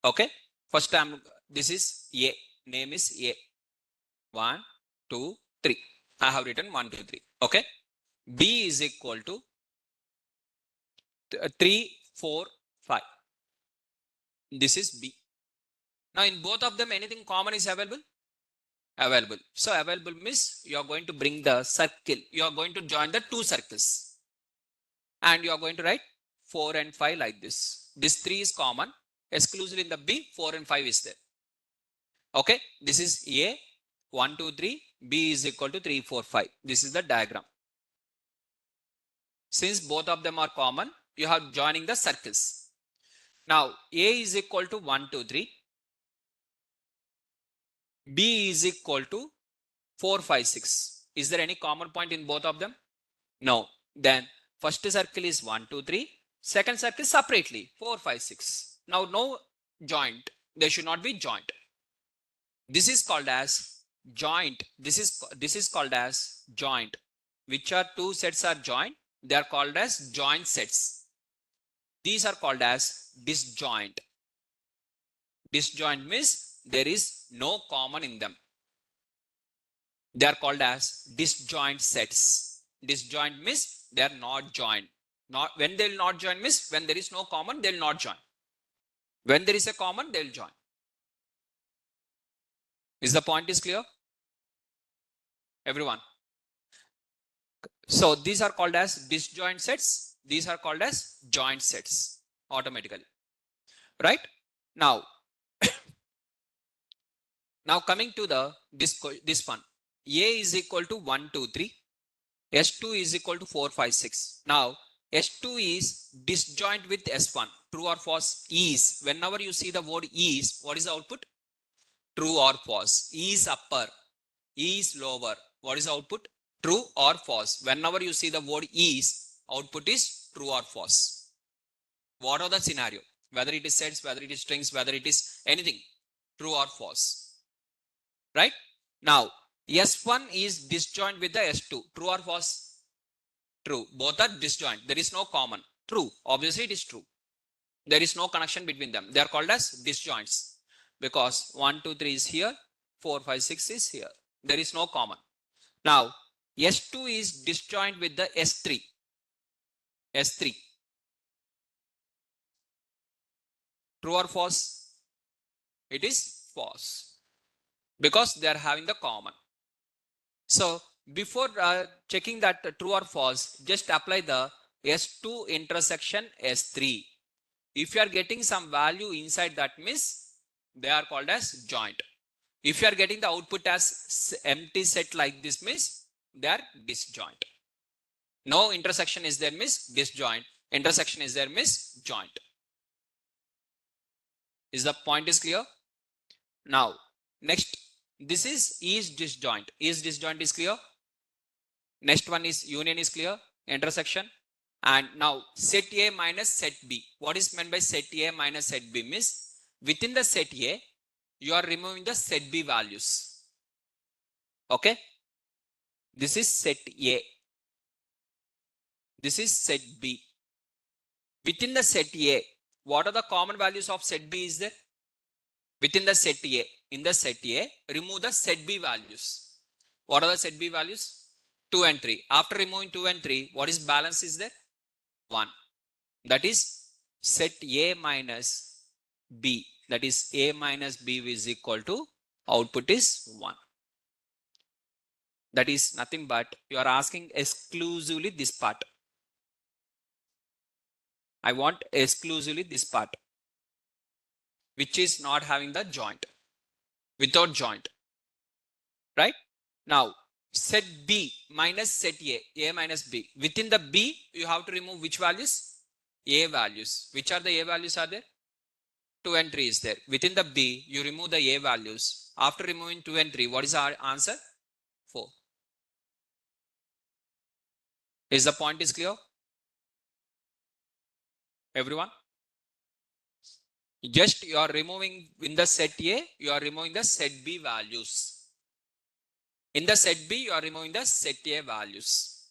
Okay. First time, this is A. Name is A. 1, 2, 3. I have written 1, 2, 3. Okay. B is equal to 3, 4, 5. This is B. Now in both of them, anything common is available? Available. So available means you are going to bring the circle. You are going to join the 2 circles. And you are going to write 4 and 5 like this. This 3 is common. Exclusively in the B, 4 and 5 is there. Okay. This is A, 1, 2, 3. B is equal to 3, 4, 5. This is the diagram. Since both of them are common, you have joining the circles. Now, A is equal to 1, 2, 3. B is equal to 4, 5, 6. Is there any common point in both of them? No. Then first circle is 1, 2, 3. Second circle separately 4, 5, 6. Now no joint. They should not be joint. This is called as joint. This is called as joint. Which are 2 sets are joint? They are called as joint sets. These are called as disjoint. Disjoint means there is no common in them. They are called as disjoint sets. Disjoint means they are not joined. Not when they will not join means when there is no common, they will not join. When there is a common, they will join. Is the point is clear? Everyone. So these are called as disjoint sets. These are called as joint sets automatically. Right? Now, now coming to the this one. A is equal to 1, 2, 3. S2 is equal to 4, 5, 6. Now, S2 is disjoint with S1. True or false? Is. Whenever you see the word is, what is the output? True or false? Is upper. Is lower. What is the output? True or false? Whenever you see the word is, output is true or false. What are the scenario? Whether it is sets, whether it is strings, whether it is anything. True or false. Right? Now, S1 is disjoint with the S2. True or false? True. Both are disjoint. There is no common. True. Obviously, it is true. There is no connection between them. They are called as disjoints. Because 1, 2, 3 is here. 4, 5, 6 is here. There is no common. Now, S2 is disjoint with the S3. S3. True or false? It is false. Because they are having the common. So, before checking that true or false, just apply the S2 intersection S3. If you are getting some value inside that means they are called as joint. If you are getting the output as empty set like this means they are disjoint. No intersection is there means disjoint. Intersection is there means joint. Is the point is clear? Now, next, this is disjoint. Is disjoint is clear? Next one is union is clear. Intersection. And now set A minus set B. What is meant by set A minus set B means within the set A, you are removing the set B values. Okay. This is set A. This is set B. Within the set A, what are the common values of set B is there? Within the set A, in the set A, remove the set B values. What are the set B values? 2 and 3. After removing 2 and 3, what is balance is there? 1. That is set A minus B. That is A minus B is equal to output is 1. That is nothing but you are asking exclusively this part. I want exclusively this part, which is not having the joint, without joint, right? Now, set B minus set A minus B. Within the B, you have to remove which values? A values. Which are the A values are there? 2 and 3 is there. Within the B, you remove the A values. After removing 2 and 3, what is our answer? 4. Is the point is clear? Everyone? Just you are removing in the set A, you are removing the set B values. In the set B, you are removing the set A values.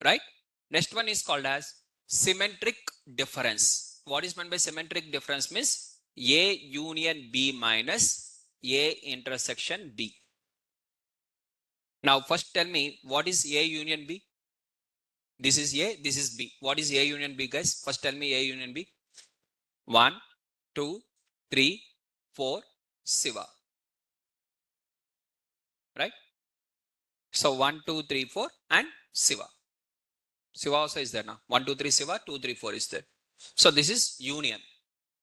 Right? Next one is called as symmetric difference. What is meant by symmetric difference means A union B minus A intersection B. Now first tell me what is A union B? This is A, this is B. What is A union B, guys? First tell me A union B. 1, 2, 3, 4, Shiva. Right? So 1, 2, 3, 4 and Shiva. Shiva also is there now. 1, 2, 3 Shiva, 2, 3, 4 is there. So this is union.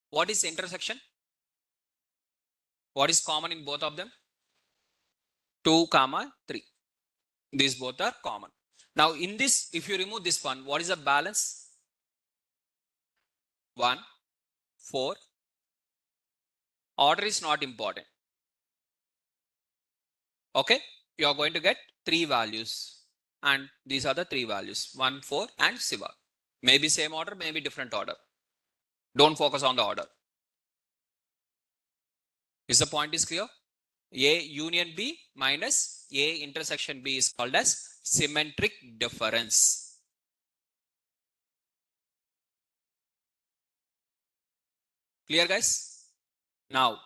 What is intersection? What is common in both of them? 2, 3. These both are common. Now in this, if you remove this one, what is the balance? 1, 4. Order is not important. Okay, you are going to get 3 values and these are the 3 values 1, 4 and Shiva. Maybe same order, maybe different order. Don't focus on the order. Is the point is clear? A union B minus A intersection B is called as symmetric difference. Clear, guys? Now,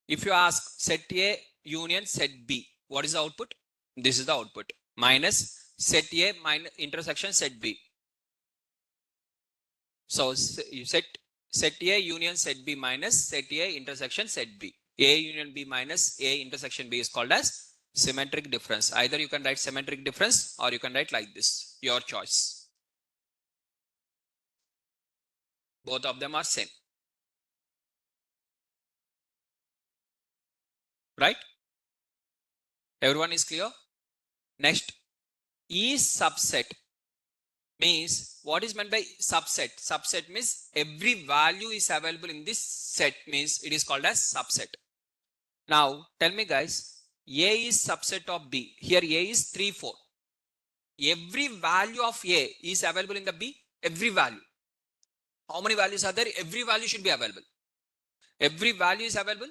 if you ask set A union set B, what is the output? This is the output. Minus set A minus intersection set B. So you set A union set B minus set A intersection set B. A union B minus A intersection B is called as symmetric difference. Either you can write symmetric difference or you can write like this. Your choice. Both of them are same. Right? Everyone is clear? Next, E subset means what is meant by subset? Subset means every value is available in this set means it is called as subset. Now tell me guys, A is subset of B. Here A is 3, 4. Every value of A is available in the B. Every value. How many values are there? Every value should be available. Every value is available.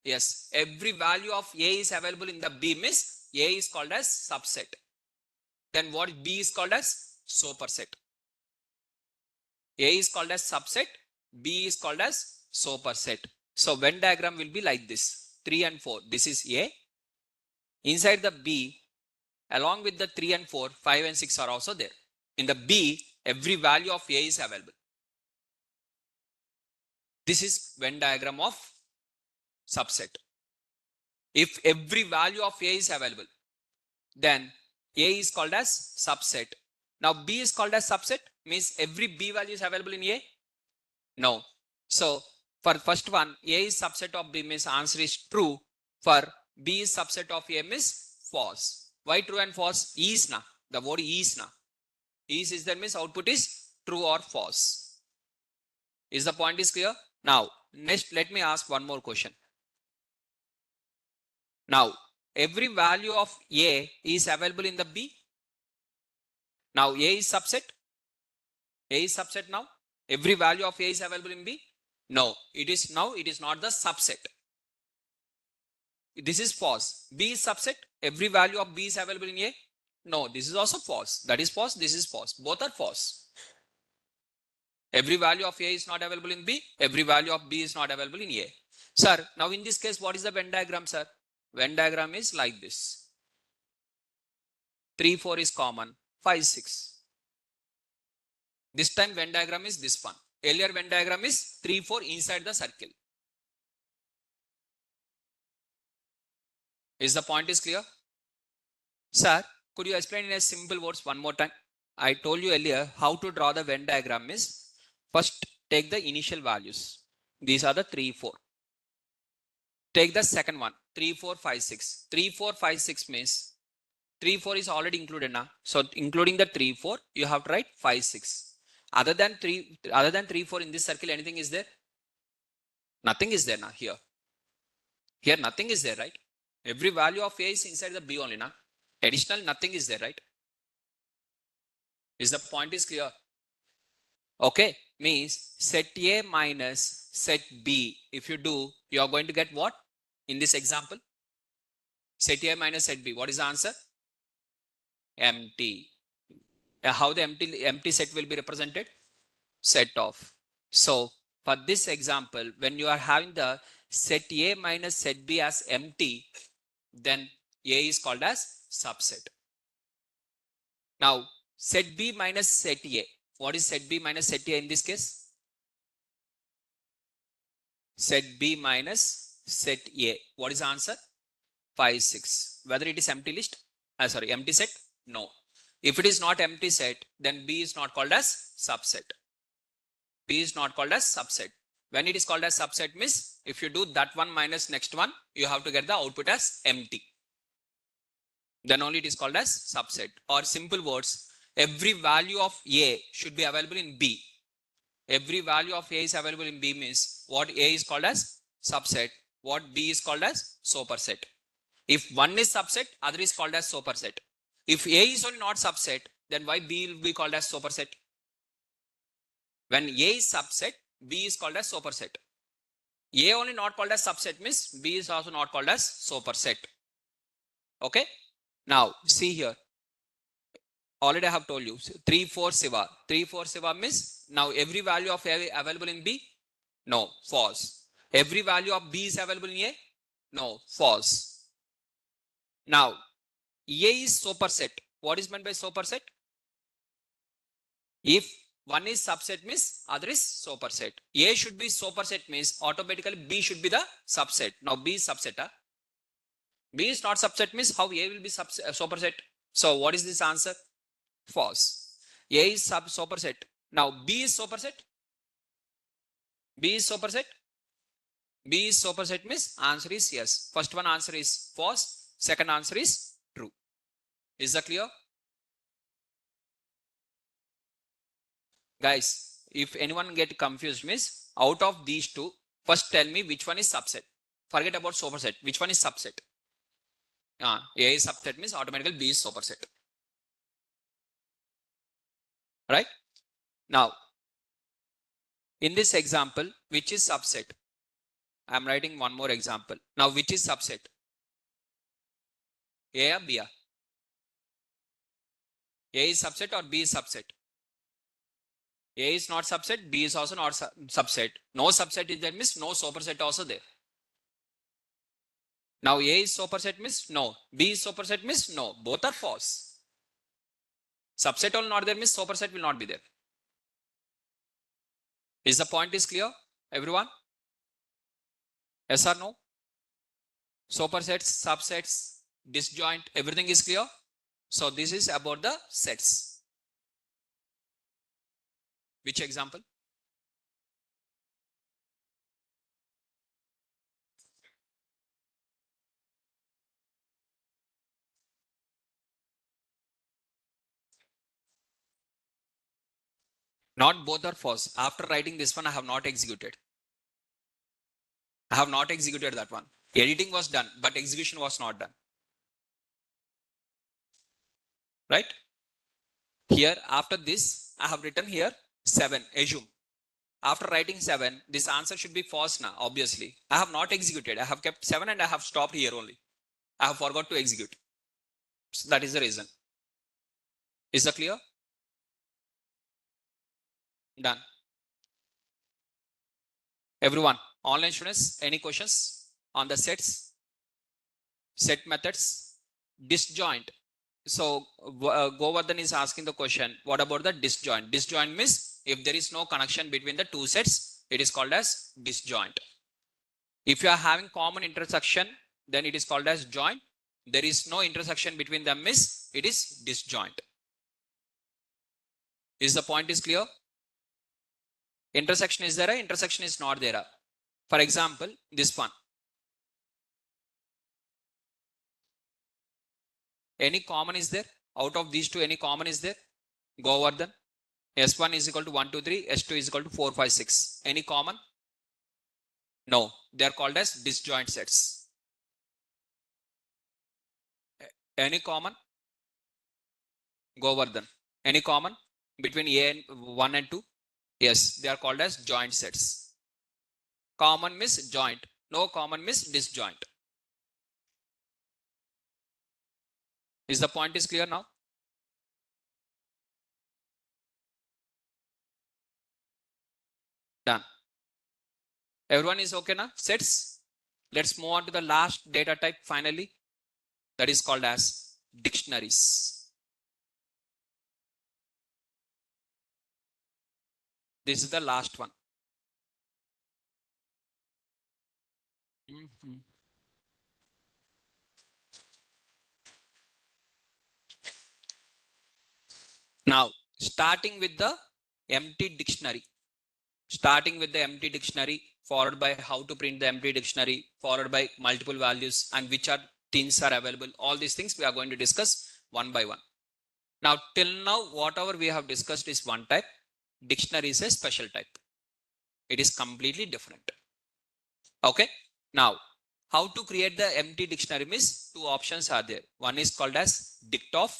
Yes, every value of A is available in the B means A is called as subset. Then what B is called as superset. A is called as subset, B is called as superset. So Venn diagram will be like this. 3 and 4. This is A. Inside the B, along with the 3 and 4, 5 and 6 are also there. In the B, every value of A is available. This is Venn diagram of subset. If every value of A is available, then A is called as subset. Now B is called as subset means every B value is available in A? No. So for first one, A is subset of B means answer is true. For B is subset of A means false. Why true and false? Is na. The word is na. Is there means output is true or false. Is the point is clear? Now next let me ask one more question. Now every value of A is available in the B. Now A is subset. A is subset now. Every value of A is available in B. No, it is now it is not the subset. This is false. B is subset. Every value of B is available in A. No, this is also false. That is false. This is false. Both are false. Every value of A is not available in B. Every value of B is not available in A. Sir, now in this case, what is the Venn diagram, sir? Venn diagram is like this. 3, 4 is common. 5, 6. This time Venn diagram is this one. Earlier Venn diagram is 3, 4 inside the circle. Is the point is clear? Sir, could you explain in a simple words one more time? I told you earlier how to draw the Venn diagram is first take the initial values. These are the 3, 4. Take the second one 3, 4, 5, 6. 3, 4, 5, 6 means 3, 4 is already included now. So including the 3, 4, you have to write 5, 6. Other than 3, 4 in this circle, anything is there? Nothing is there now here. Here nothing is there, right? Every value of A is inside the B only now. Additional nothing is there, right? Is the point is clear? Okay, means set A minus set B. If you do, you are going to get what? In this example, set A minus set B. What is the answer? Empty. How the empty set will be represented? Set of. So for this example, when you are having the set A minus set B as empty, then A is called as subset. Now set B minus set A. What is set B minus set A in this case? Set B minus set A. What is the answer? 5, 6. Whether it is empty list? Empty set? No. If it is not empty set, then B is not called as subset. B is not called as subset. When it is called as subset means if you do that one minus next one, you have to get the output as empty. Then only it is called as subset. Or simple words, every value of A should be available in B. Every value of A is available in B means what A is called as subset, what B is called as superset. If one is subset, other is called as superset. If A is only not subset, then why B will be called as superset? When A is subset, B is called as superset. A only not called as subset means B is also not called as superset. Okay. Now see here. Already I have told you 3, 4 Siva. 3, 4 Siva means now every value of A available in B? No, false. Every value of B is available in A? No, false. Now A is superset. What is meant by superset? If one is subset means other is superset. A should be superset means automatically B should be the subset. Now B is subset. Huh? B is not subset means how A will be superset. So what is this answer? False. A is superset. Now B is superset. B is superset. B is superset means answer is yes. First one answer is false. Second answer is true. Is that clear? Guys, if anyone get confused means out of these two, first tell me which one is subset. Forget about superset. Which one is subset? A is subset means automatically B is superset. Right? Now, in this example, which is subset? I am writing one more example. Now, which is subset? A or B? A is subset or B is subset? A is not subset, B is also not subset. No subset is there means no superset also there. Now A is superset means no. B is superset means no. Both are false. Subset will not there means superset will not be there. Is the point is clear, everyone? Yes or no? Supersets, subsets, disjoint, everything is clear. So this is about the sets. Which example? Not both are false. After writing this one, I have not executed. I have not executed that one. Editing was done, but execution was not done. Right? Here, after this, I have written here 7, assume. After writing 7, this answer should be false now, obviously. I have not executed. I have kept 7 and I have stopped here only. I have forgot to execute. So that is the reason. Is that clear? Done. Everyone, online students, any questions on the sets? Set methods, disjoint. So Govardhan is asking the question, what about the disjoint? Disjoint means if there is no connection between the two sets, it is called as disjoint. If you are having common intersection, then it is called as joint. There is no intersection between them, means it is disjoint. Is the point is clear? Intersection is there, intersection is not there. For example, this one. Any common is there? Out of these two, any common is there? Govardhan. S1 is equal to 1, 2, 3. S2 is equal to 4, 5, 6. Any common? No. They are called as disjoint sets. Any common? Govardhan. Any common between A and 1 and 2? Yes, they are called as joint sets. Common means joint. No common means disjoint. Is the point is clear now? Done. Everyone is okay now? Sets. Let's move on to the last data type finally. That is called as dictionaries. This is the last one. Now, starting with the empty dictionary. Starting with the empty dictionary, followed by how to print the empty dictionary, followed by multiple values and which are things are available. All these things we are going to discuss one by one. Now, till now, whatever we have discussed is one type. Dictionary is a special type. It is completely different. Okay. Now, how to create the empty dictionary means two options are there. One is called as dictof.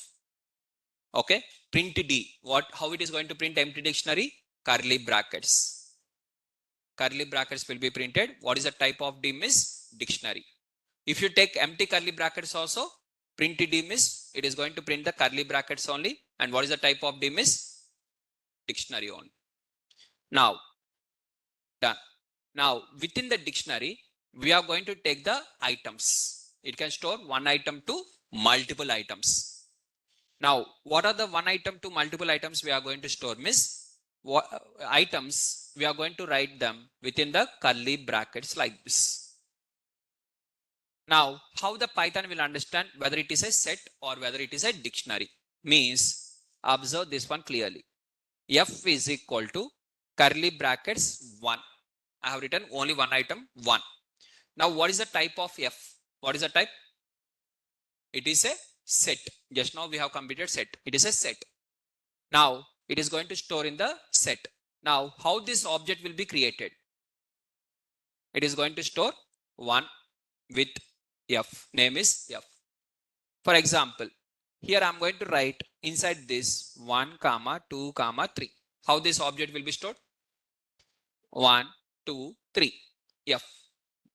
Okay. Print D. How it is going to print empty dictionary? Curly brackets. Curly brackets will be printed. What is the type of D means? Dictionary. If you take empty curly brackets also, print D means it is going to print the curly brackets only. And what is the type of D means? Dictionary only. Now, done. Now, within the dictionary, we are going to take the items. It can store one item to multiple items. Now, what are the one item to multiple items we are going to store? Means what items we are going to write them within the curly brackets like this. Now, how the Python will understand whether it is a set or whether it is a dictionary means observe this one clearly. F is equal to curly brackets 1. I have written only one item 1. Now, what is the type of F? What is the type? It is a set. Just now we have completed set. It is a set. Now, it is going to store in the set. Now, how this object will be created? It is going to store 1 with F. Name is F. For example, here I am going to write inside this 1, 2, 3. How this object will be stored? 1, 2, 3. F.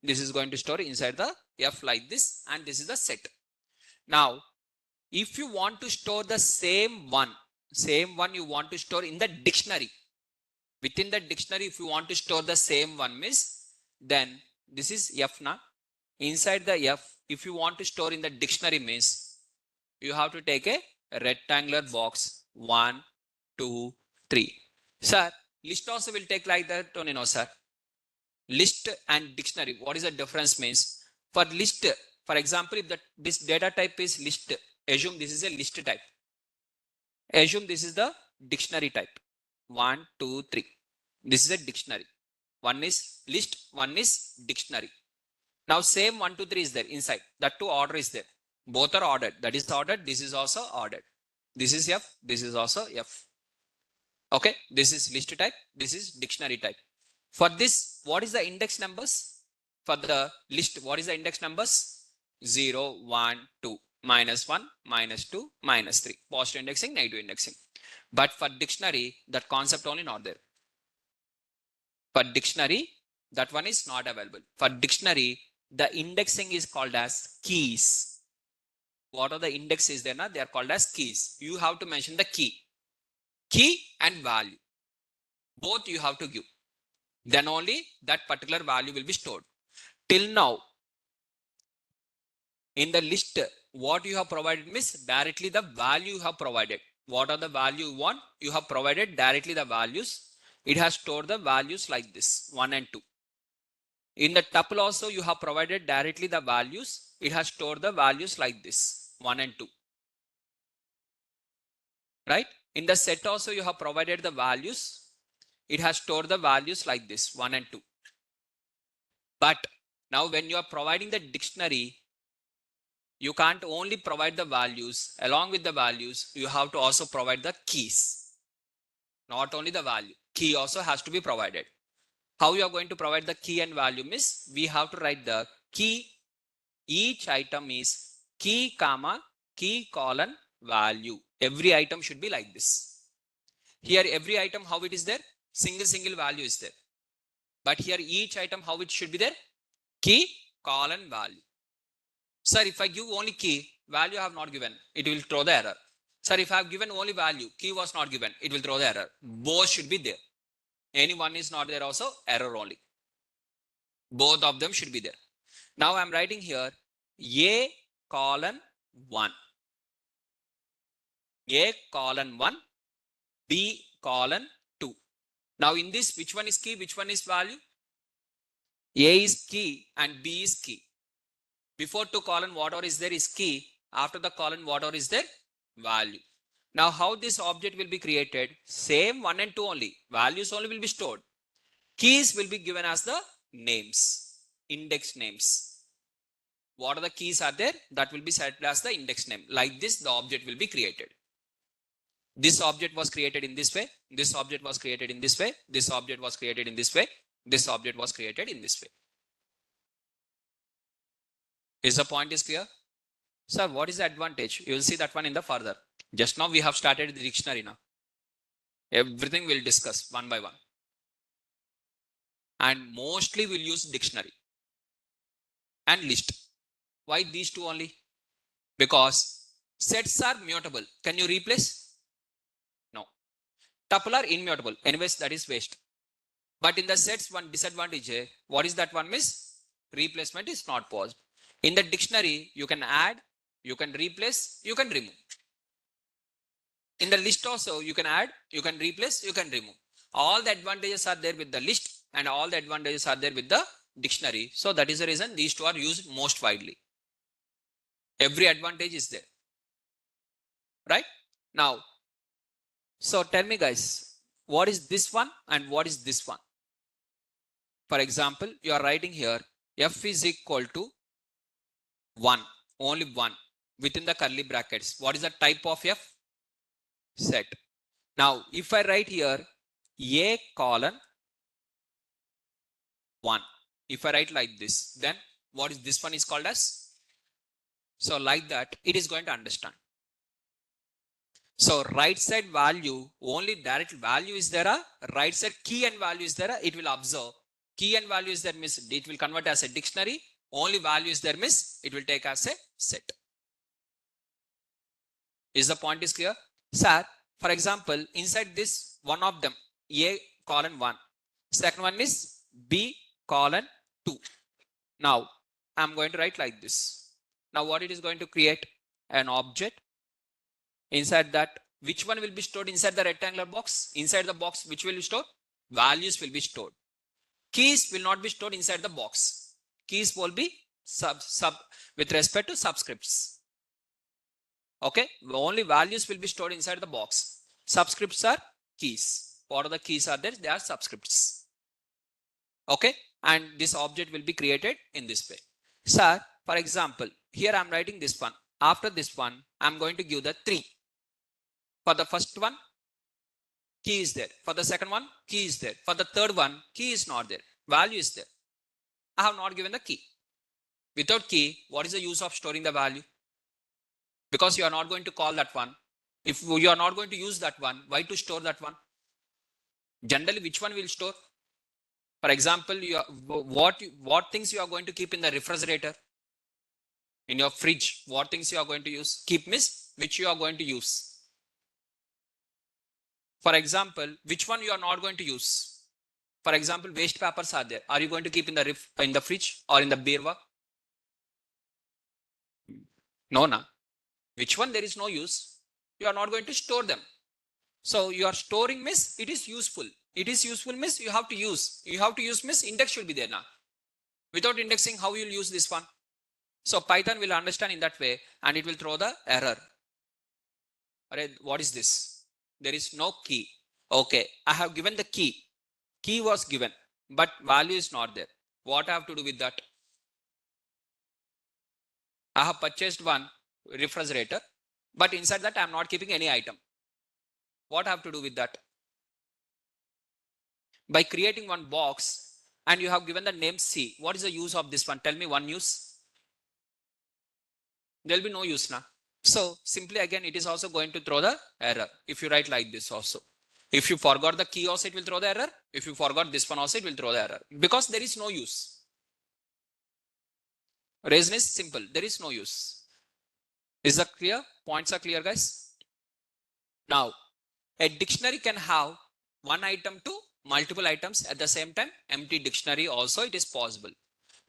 This is going to store inside the F like this, and this is the set. Now, if you want to store the same one you want to store in the dictionary. Within the dictionary, if you want to store the same one means, then this is F now. Inside the F, if you want to store in the dictionary means, you have to take a rectangular box 1, 2, 3. Sir, list also will take like that only, no sir. List and dictionary, what is the difference means? For list, for example, if this data type is list, assume this is a list type. Assume this is the dictionary type. 1, 2, 3. This is a dictionary. One is list, one is dictionary. Now same 1, 2, 3 is there inside. That two order is there. Both are ordered. That is ordered. This is also ordered. This is F. This is also F. Okay. This is list type. This is dictionary type. For this, what is the index numbers? For the list, what is the index numbers? 0, 1, 2, minus 1, minus 2, minus 3. Positive indexing, negative indexing. But for dictionary, that concept only not there. For dictionary, that one is not available. For dictionary, the indexing is called as keys. What are the indexes there? They are called as keys. You have to mention the key. Key and value. Both you have to give. Then only that particular value will be stored. Till now, In the list, what you have provided means directly the value you have provided. What are the value you want? You have provided directly the values. It has stored the values like this, 1 and 2. In the tuple also, you have provided directly the values. It has stored the values like this, 1 and 2. Right? In the set also, you have provided the values. It has stored the values like this, 1 and 2. But now when you are providing the dictionary, you can't only provide the values. Along with the values, you have to also provide the keys. Not only the value, key also has to be provided. How you are going to provide the key and value means we have to write the key. Each item is key comma key colon value. Every item should be like this. Here every item how it is there? Single value is there. But here each item how it should be there? Key colon value. Sir, if I give only key, value I have not given, it will throw the error. Sir, if I have given only value, key was not given, it will throw the error. Both should be there. Any one is not there also, error only. Both of them should be there. Now I'm writing here A colon 1. A colon 1, B colon 2. Now in this, which one is key, which one is value? A is key and B is key. Before 2 colon whatever is there is key. After the colon whatever is there, value. Now how this object will be created? Same 1 and 2 only. Values only will be stored. Keys will be given as the names, index names. What are the keys are there? That will be set as the index name. Like this, the object will be created. This object was created in this way. This object was created in this way. This object was created in this way. This object was created in this way. Is the point is clear? Sir, what is the advantage? You will see that one in the further. Just now we have started the dictionary now. Everything we'll discuss one by one. And mostly we'll use dictionary and list. Why these two only? Because sets are mutable. Can you replace? No. Tuple are immutable. Anyways, that is waste. But in the sets, one disadvantage, what is that one miss? Replacement is not possible. In the dictionary, you can add, you can replace, you can remove. In the list also, you can add, you can replace, you can remove. All the advantages are there with the list and all the advantages are there with the dictionary. So that is the reason these two are used most widely. Every advantage is there. Right? Now, so tell me guys, what is this one and what is this one? For example, you are writing here f is equal to 1, only 1 within the curly brackets. What is the type of f? Set. Now, if I write here a colon 1, if I write like this, then what is this one is called as? So like that, it is going to understand. So right side value, only direct value is there, right side key and value is there, it will observe. Key and value is there means it will convert as a dictionary. Only value is there means it will take as a set. Is the point is clear? Sir, for example, inside this one of them, A colon 1. Second one is B colon 2. Now, I'm going to write like this. Now, what it is going to create? An object. Inside that, which one will be stored inside the rectangular box? Inside the box, which will be stored? Values will be stored. Keys will not be stored inside the box. Keys will be sub with respect to subscripts. Okay, only values will be stored inside the box. Subscripts are keys. What are the keys are there? They are subscripts. Okay, and this object will be created in this way. Sir, for example, here I'm writing this one. After this one, I'm going to give the 3. For the first one, key is there. For the second one, key is there. For the third one, key is not there. Value is there. I have not given the key. Without key, what is the use of storing the value? Because you are not going to call that one. If you are not going to use that one, why to store that one? Generally, which one will store? For example, what things you are going to keep in the refrigerator? In your fridge, what things you are going to use? Keep miss, which you are going to use. For example, which one you are not going to use? For example, waste papers are there. Are you going to keep in the fridge or in the beer wok? No, na. Which one there is no use? You are not going to store them. So you are storing means it is useful. It is useful means you have to use. You have to use means index should be there now. Without indexing, how you will use this one? So Python will understand in that way and it will throw the error. Alright, what is this? There is no key. Okay, I have given the key. Key was given, but value is not there. What I have to do with that? I have purchased one refrigerator, but inside that I am not keeping any item. What I have to do with that? By creating one box and you have given the name C. What is the use of this one? Tell me one use. There will be no use now. So simply again, it is also going to throw the error. If you write like this also. If you forgot the key also, it will throw the error. If you forgot this one also, it will throw the error. Because there is no use. Reason is simple. There is no use. Is that clear? Points are clear, guys? Now, a dictionary can have one item to multiple items at the same time. Empty dictionary also it is possible.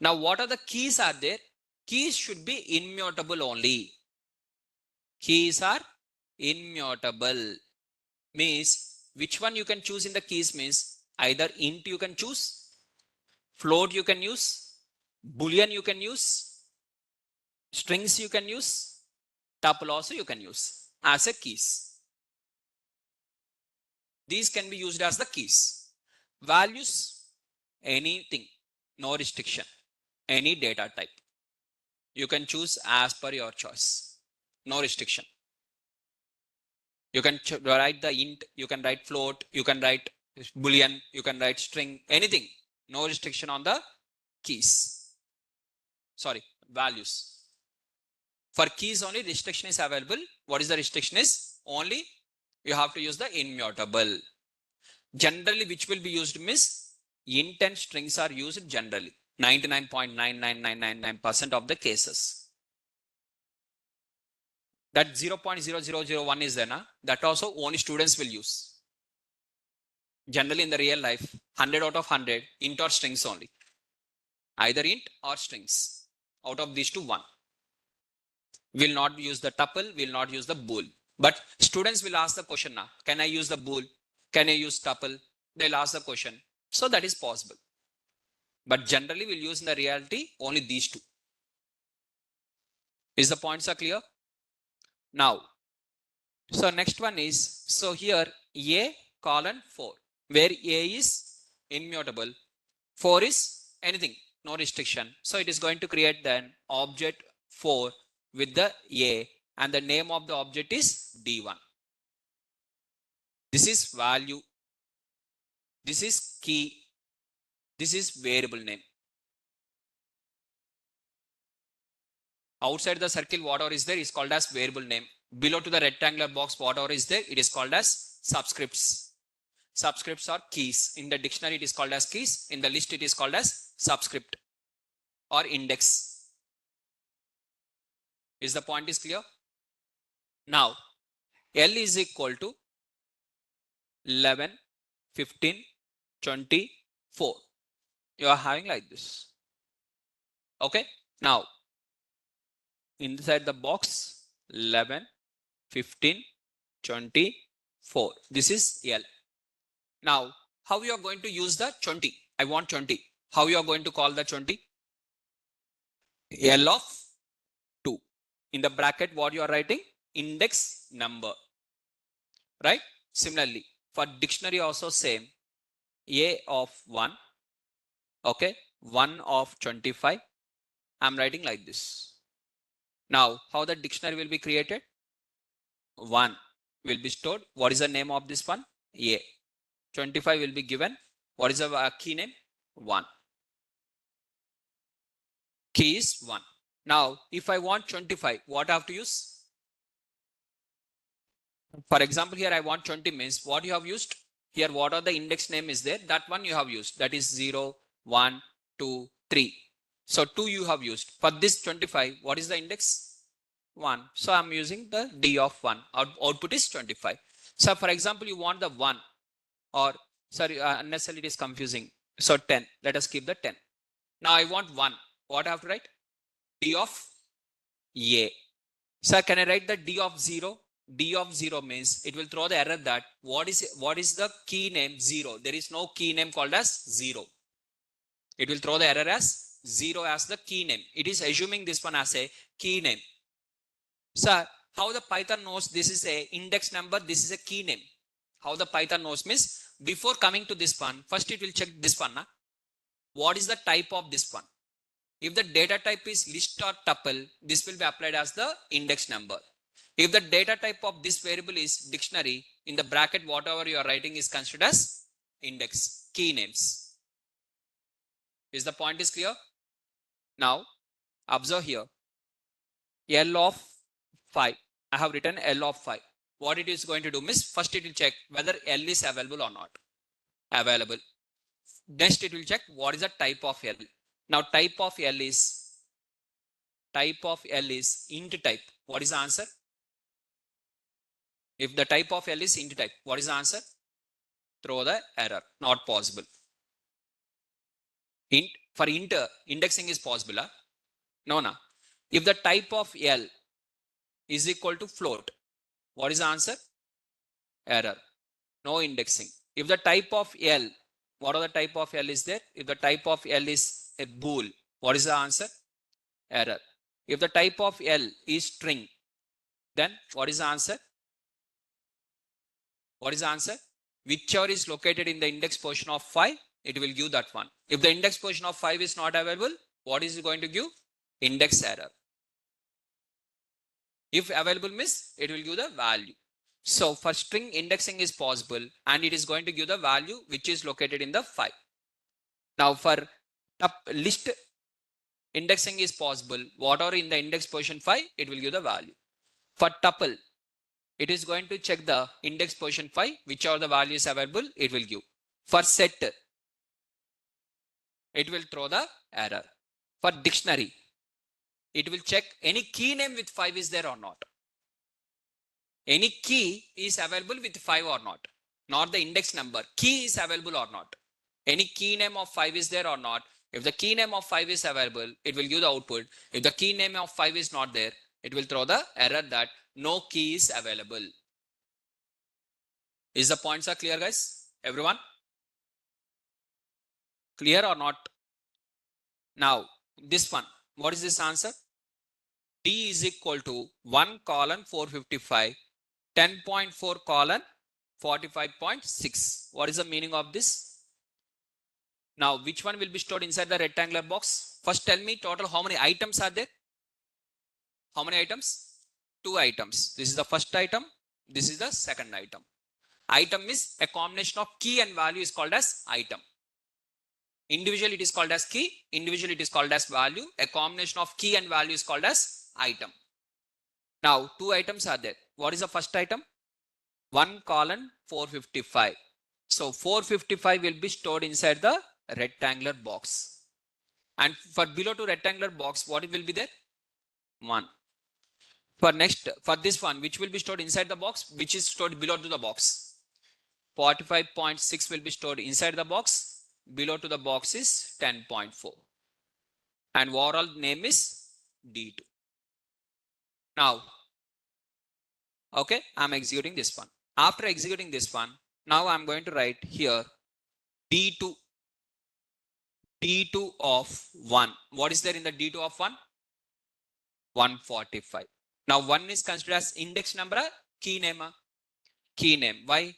Now, what are the keys are there? Keys should be immutable only. Keys are immutable. Means which one you can choose in the keys means either int you can choose, float you can use, boolean you can use, strings you can use, tuple also you can use as a keys. These can be used as the keys. Values, anything, no restriction, any data type. You can choose as per your choice, no restriction. You can write the int, you can write float, you can write boolean, you can write string, anything. No restriction on the keys. Sorry, values. For keys only restriction is available. What is the restriction is? Only you have to use the immutable. Generally, which will be used means int and strings are used generally. 99.99999% of the cases. That 0.0001 is there, na? That also only students will use. Generally in the real life, 100 out of 100, int or strings only. Either int or strings. Out of these two, one. Will not use the tuple, will not use the bool. But students will ask the question now, can I use the bool? Can I use tuple? They'll ask the question. So that is possible. But generally we'll use in the reality only these two. Is the points are clear? Now, so next one is, so here A colon 4, where A is immutable, 4 is anything, no restriction. So it is going to create then object 4 with the A and the name of the object is D1. This is value. This is key. This is variable name. Outside the circle, whatever is there is called as variable name. Below to the rectangular box, whatever is there, it is called as subscripts. Subscripts are keys. In the dictionary, it is called as keys. In the list, it is called as subscript or index. Is the point is clear? Now, L is equal to 11, 15, 24. You are having like this. Okay. Now, inside the box, 11, 15, 24. This is L. Now, how you are going to use the 20? I want 20. How you are going to call the 20? L of 2. In the bracket, what you are writing? Index number. Right? Similarly, for dictionary also same. A of 1. Okay. 1 of 25. I'm writing like this. Now, how the dictionary will be created? 1 will be stored. What is the name of this one? A. 25 will be given. What is the key name? 1. Key is 1. Now, if I want 25, what I have to use? For example, here I want 20 means what you have used? Here, what are the index name is there? That one you have used. That is 0, 1, 2, 3. So 2 you have used. For this 25, what is the index? 1. So I'm using the D of 1. Output is 25. So for example, you want the 1 or sorry, unnecessarily it is confusing. So 10. Let us keep the 10. Now I want 1. What I have to write? D of A. Sir, can I write the D of 0? D of 0 means it will throw the error that what is the key name 0? There is no key name called as 0. It will throw the error as 0 as the key name. It is assuming this one as a key name. Sir, how the Python knows this is a index number, this is a key name? How the Python knows means before coming to this one, first it will check this one. What is the type of this one? If the data type is list or tuple, this will be applied as the index number. If the data type of this variable is dictionary, in the bracket whatever you are writing is considered as index, key names. Is the point is clear? Now observe here, L of 5. I have written L of 5. What it is going to do means first it will check whether L is available or not. Available. Next it will check what is the type of L. Now type of L is int type. What is the answer? If the type of L is int type, what is the answer? Throw the error. Not possible. Int for int indexing is possible. Huh? No. If the type of L is equal to float, what is the answer? Error. No indexing. If the type of L, what are the type of L is there? If the type of L is a bool, what is the answer? Error. If the type of L is string, then what is the answer? What is the answer? Whichever is located in the index position of 5, it will give that one. If the index position of 5 is not available, what is it going to give? Index error. If available means it will give the value. So for string indexing is possible and it is going to give the value which is located in the 5. Now for list indexing is possible. Whatever in the index position 5, it will give the value. For tuple, it is going to check the index position 5, whichever the value is available, it will give. For set, it will throw the error. For dictionary, it will check any key name with 5 is there or not. Any key is available with 5 or not the index number. Key is available or not. Any key name of 5 is there or not. If the key name of 5 is available, it will give the output. If the key name of 5 is not there, it will throw the error that no key is available. Is the points are clear, guys? Everyone? Clear or not? Now, this one. What is this answer? D is equal to 1 colon 455, 10.4 colon 45.6. What is the meaning of this? Now, which one will be stored inside the rectangular box? First tell me total how many items are there? How many items? 2 items. This is the first item. This is the second item. Item is a combination of key and value is called as item. Individually it is called as key. Individually it is called as value. A combination of key and value is called as item. Now 2 items are there. What is the first item? 1 colon 455. So 455 will be stored inside the rectangular box. And for below to rectangular box, what will be there? 1. For this one, which will be stored inside the box, which is stored below to the box. 45.6 will be stored inside the box. Below to the box is 10.4. And overall name is D2. Now, okay, I'm executing this one. After executing this one, now I'm going to write here D2 of 1. What is there in the D2 of 1? 145. Now 1 is considered as index number, key name. Key name. Why?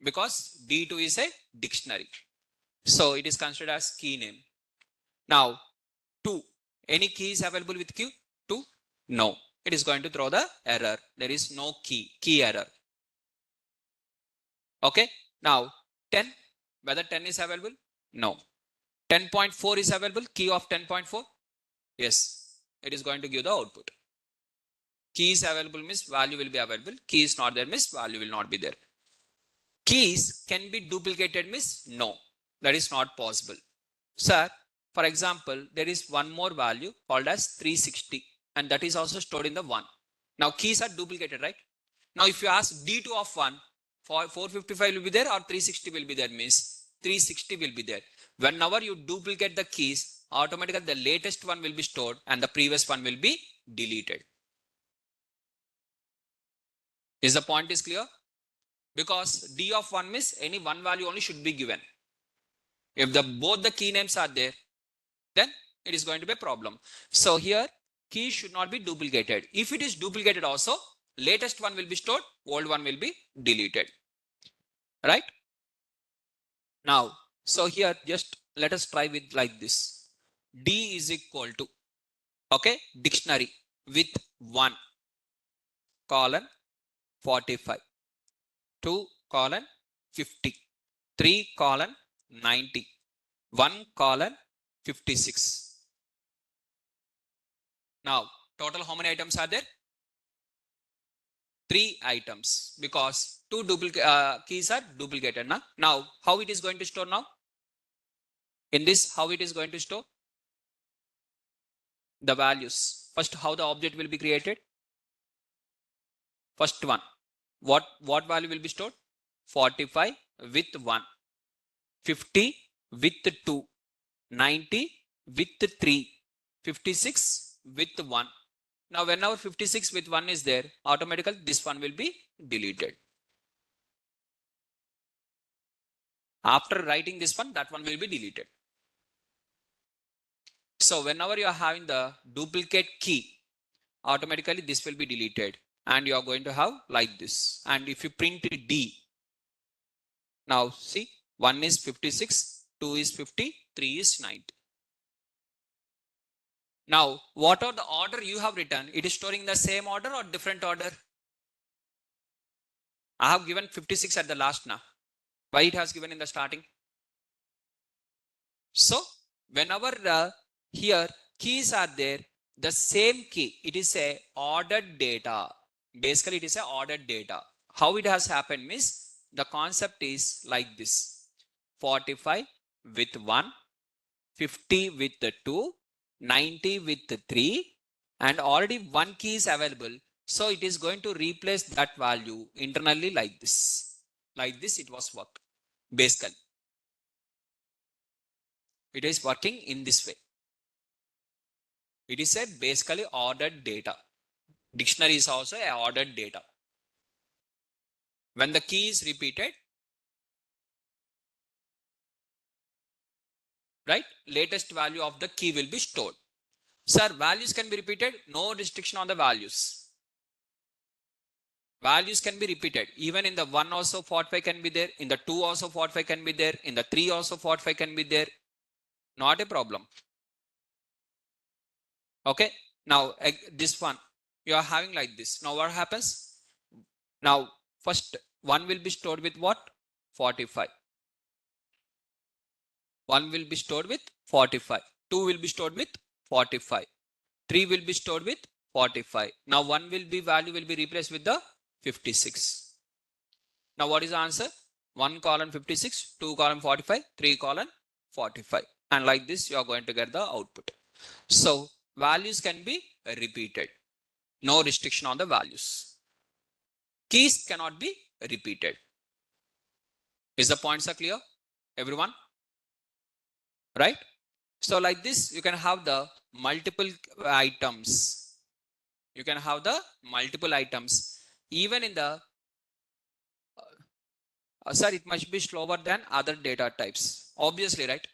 Because D2 is a dictionary. So it is considered as key name. Now 2. Any key is available with Q? 2? No. It is going to throw the error. There is no key error. Okay. Now 10. Whether 10 is available? No. 10.4 is available. Key of 10.4? Yes. It is going to give the output. Key is available means value will be available. Key is not there means value will not be there. Keys can be duplicated means no. That is not possible. Sir, for example, there is one more value called as 360 and that is also stored in the 1. Now keys are duplicated, right? Now if you ask D2 of 1, for 455 will be there or 360 will be there means 360 will be there. Whenever you duplicate the keys, automatically the latest one will be stored and the previous one will be deleted. Is the point is clear? Because D of 1 means any one value only should be given. If both the key names are there, then it is going to be a problem. So here key should not be duplicated. If it is duplicated also, latest one will be stored, old one will be deleted. Right? Now, so here just let us try with like this. D is equal to, okay, dictionary with 1 colon 45, 2 colon 50, 3 colon 90, 1 colon 56. Now, total how many items are there? 3 items, because two keys are duplicated. Now, how it is going to store now? In this, how it is going to store? The values. First, how the object will be created? First one. What value will be stored? 45 with 1, 50 with 2, 90 with 3, 56 with 1. Now, whenever 56 with 1 is there, automatically this one will be deleted. After writing this one, that one will be deleted. So whenever you are having the duplicate key, automatically this will be deleted, and you are going to have like this. And if you print D, now see, 1 is 56, 2 is 50, 3 is 90. Now, what are the order you have written? It is storing the same order or different order? I have given 56 at the last now. Why it has given in the starting? So whenever here keys are there, the same key, it is a ordered data. Basically, it is a ordered data. How it has happened means the concept is like this: 45 with 1, 50 with the 2, 90 with the 3, and already one key is available. So it is going to replace that value internally like this. Like this, it was worked. Basically, it is working in this way. It is a basically ordered data. Dictionary is also a ordered data. When the key is repeated, right, latest value of the key will be stored. Sir, values can be repeated. No restriction on the values. Values can be repeated. Even in the 1 also 45 can be there. In the 2 also 45 can be there. In the 3 also 45 can be there. Not a problem. Okay. Now, this one, you are having like this. Now, what happens? Now, first 1 will be stored with what? 45. 1 will be stored with 45. 2 will be stored with 45. 3 will be stored with 45. Now, 1 will be value will be replaced with the 56. Now, what is the answer? 1 colon 56, 2 colon 45, 3 colon 45. And like this, you are going to get the output. So, values can be repeated. No restriction on the values. Keys cannot be repeated. Is the points are clear, everyone? Right? So like this, you can have the multiple items. You can have the multiple items. Even in the, sir, it must be slower than other data types. Obviously, right?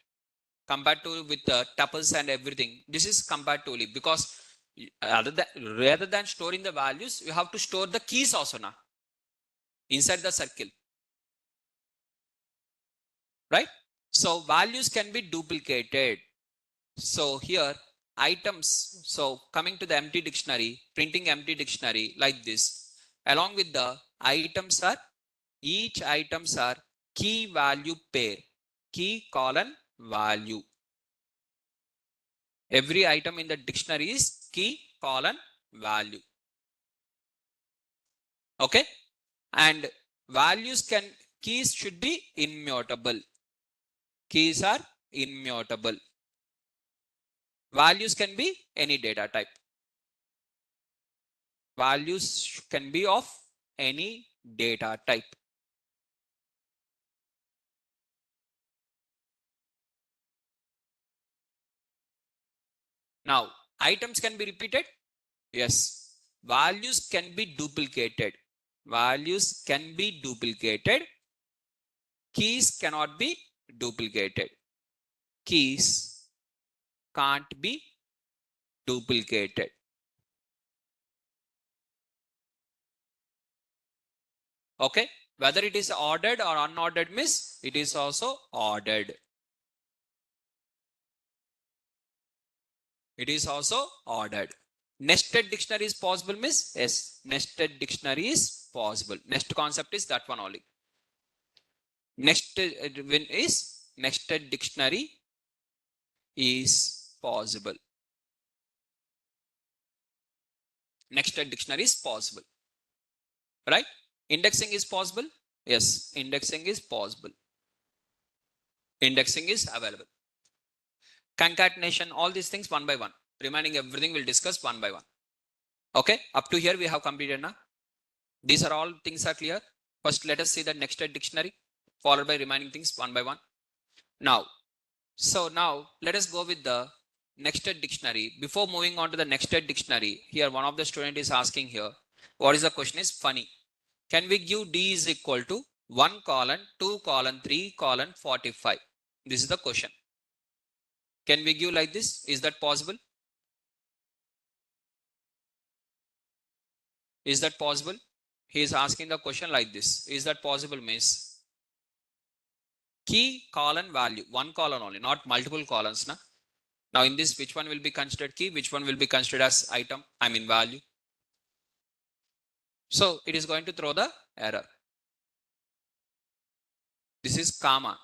Compared to with the tuples and everything. This is comparatively, because rather than storing the values, you have to store the keys also now inside the circle. Right? So values can be duplicated. So here items, so coming to the empty dictionary, printing empty dictionary like this, along with the items are, each items are key value pair, key colon value. Every item in the dictionary is key colon value. Okay. And keys should be immutable. Keys are immutable. Values can be any data type. Values can be of any data type. Now, items can be repeated. Yes. Values can be duplicated. Values can be duplicated. Keys cannot be duplicated. Keys can't be duplicated. Okay. Whether it is ordered or unordered means it is also ordered. It is also ordered. Nested dictionary is possible means yes, nested dictionary is possible. Next concept is that one only. Next is nested dictionary is possible. Nested dictionary is possible. Right? Indexing is possible. Yes, indexing is possible. Indexing is available. Concatenation, all these things one by one. Remaining everything we'll discuss one by one. Okay, up to here we have completed now. These are all things are clear. First, let us see the nested dictionary, followed by remaining things one by one. Now, let us go with the nested dictionary. Before moving on to the nested dictionary, here one of the student is asking here, what is the question is funny. Can we give D is equal to 1 colon, 2 colon, 3 colon, 45? This is the question. Can we give like this? Is that possible? Is that possible? He is asking the question like this. Is that possible, miss? Key colon value, one colon only, not multiple columns. Now in this, which one will be considered key? Which one will be considered as item? I mean value. So it is going to throw the error. This is comma.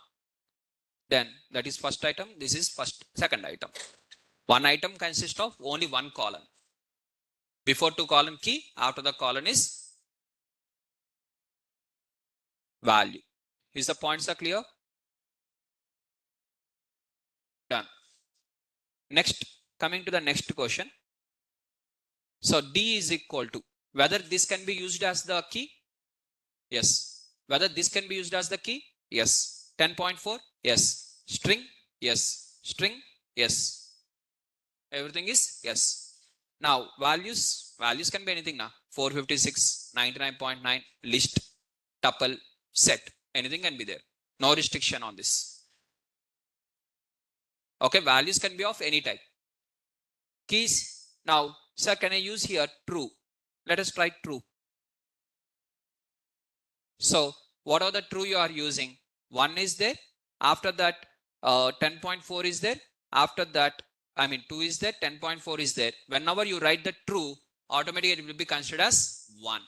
Then that is first item. This is second item. One item consists of only one column. Before two column key, after the column is value. Is the points are clear? Done. Next, coming to the next question. So D is equal to, whether this can be used as the key? Yes. Whether this can be used as the key? Yes. 10.4? Yes. String? Yes. String? Yes. Everything is yes. Now values can be anything now. 456, 99.9, list, tuple, set. Anything can be there. No restriction on this. Okay, values can be of any type. Keys. Now, sir, can I use here true? Let us try true. So, what are the true you are using? 1 is there. After that, 10.4 is there. After that, 2 is there. 10.4 is there. Whenever you write the true, automatically it will be considered as 1.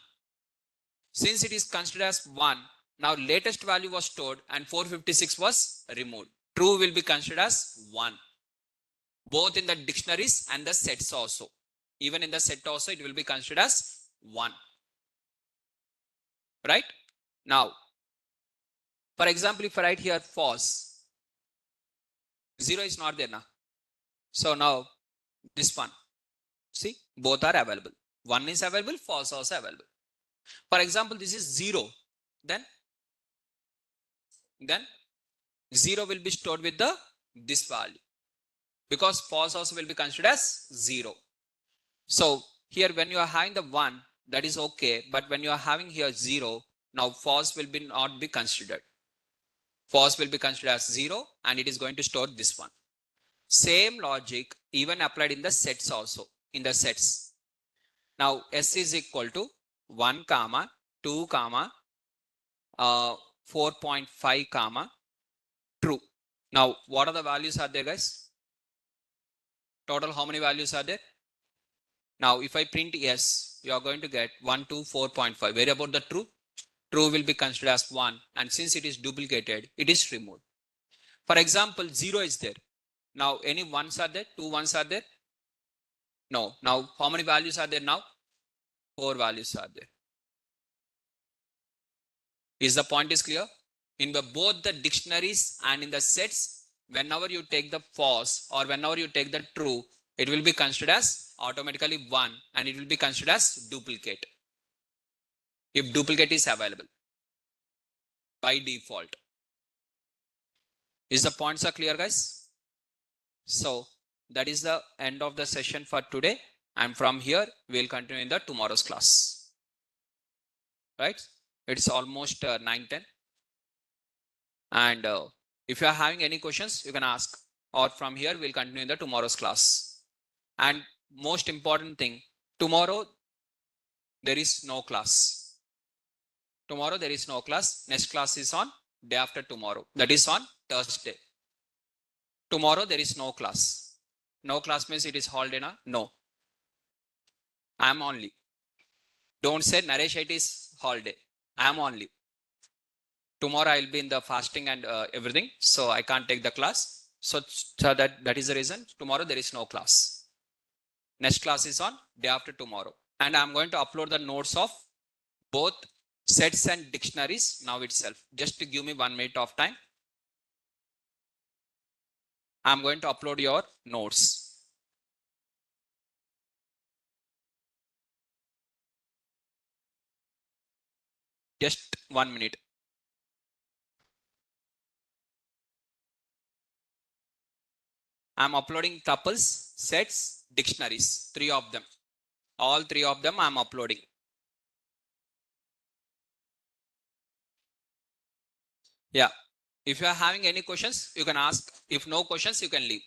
Since it is considered as 1, now latest value was stored and 456 was removed. True will be considered as 1. Both in the dictionaries and the sets also. Even in the set also, it will be considered as 1. Right? Now, for example, if I write here false, 0 is not there now. So now this one, see, both are available. 1 is available, false also available. For example, this is 0. Then 0 will be stored with this value, because false also will be considered as 0. So here when you are having the 1, that is okay. But when you are having here 0, now false will not be considered. False will be considered as 0 and it is going to store this one. Same logic even applied in the sets also. In the sets. Now S is equal to 1 comma 2 comma 4.5 comma true. Now what are the values are there, guys? Total how many values are there? Now if I print yes, you are going to get 1 to 4.5. Where about the true? True will be considered as 1, and since it is duplicated, it is removed. For example, 0 is there. Now any ones are there? 2 ones are there? No. Now how many values are there now? 4 values are there. Is the point is clear? In both the dictionaries and in the sets, whenever you take the false or whenever you take the true, it will be considered as automatically 1 and it will be considered as duplicate. If duplicate is available by default. Is the points are clear, guys? So that is the end of the session for today. And from here, we'll continue in the tomorrow's class. right? It's almost 9:10. And if you are having any questions, you can ask. Or from here, we'll continue in the tomorrow's class. And most important thing, tomorrow there is no class. Tomorrow there is no class. Next class is on day after tomorrow. That is on Thursday. Tomorrow there is no class. No class means it is holiday na? No. I am on leave. Don't say Naresh it is holiday. I am on leave. Tomorrow I will be in the fasting and everything. So I can't take the class. So that is the reason. Tomorrow there is no class. Next class is on day after tomorrow. And I'm going to upload the notes of both sets and dictionaries now itself. Just to give me 1 minute of time. I'm going to upload your notes. Just 1 minute. I'm uploading tuples, sets, dictionaries, 3 of them. All 3 of them I'm uploading. Yeah. If you are having any questions, you can ask. If no questions, you can leave.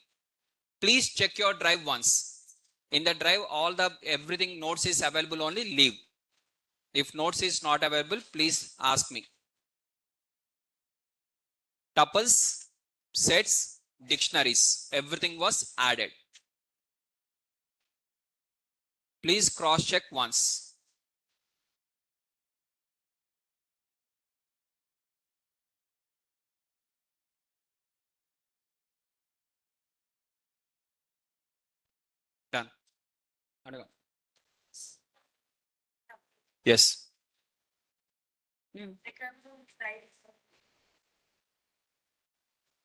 Please check your drive once. In the drive, all the everything notes is available only, leave. If notes is not available, please ask me. Tuples, sets, dictionaries, everything was added. Please cross check once. Done. Yes.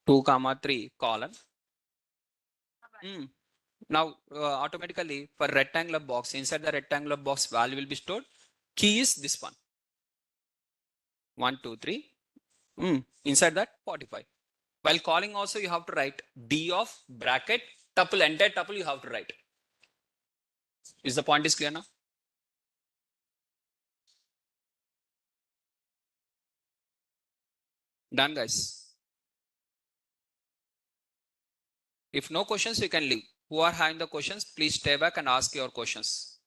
2, 3 colon. Now automatically for rectangular box, inside the rectangular box value will be stored. Key is this one. 1, 2, 3. Inside that 45. While calling also you have to write D of bracket tuple, entire tuple you have to write. Is the point is clear now? Done, guys. If no questions, you can leave. Who are having the questions, please stay back and ask your questions.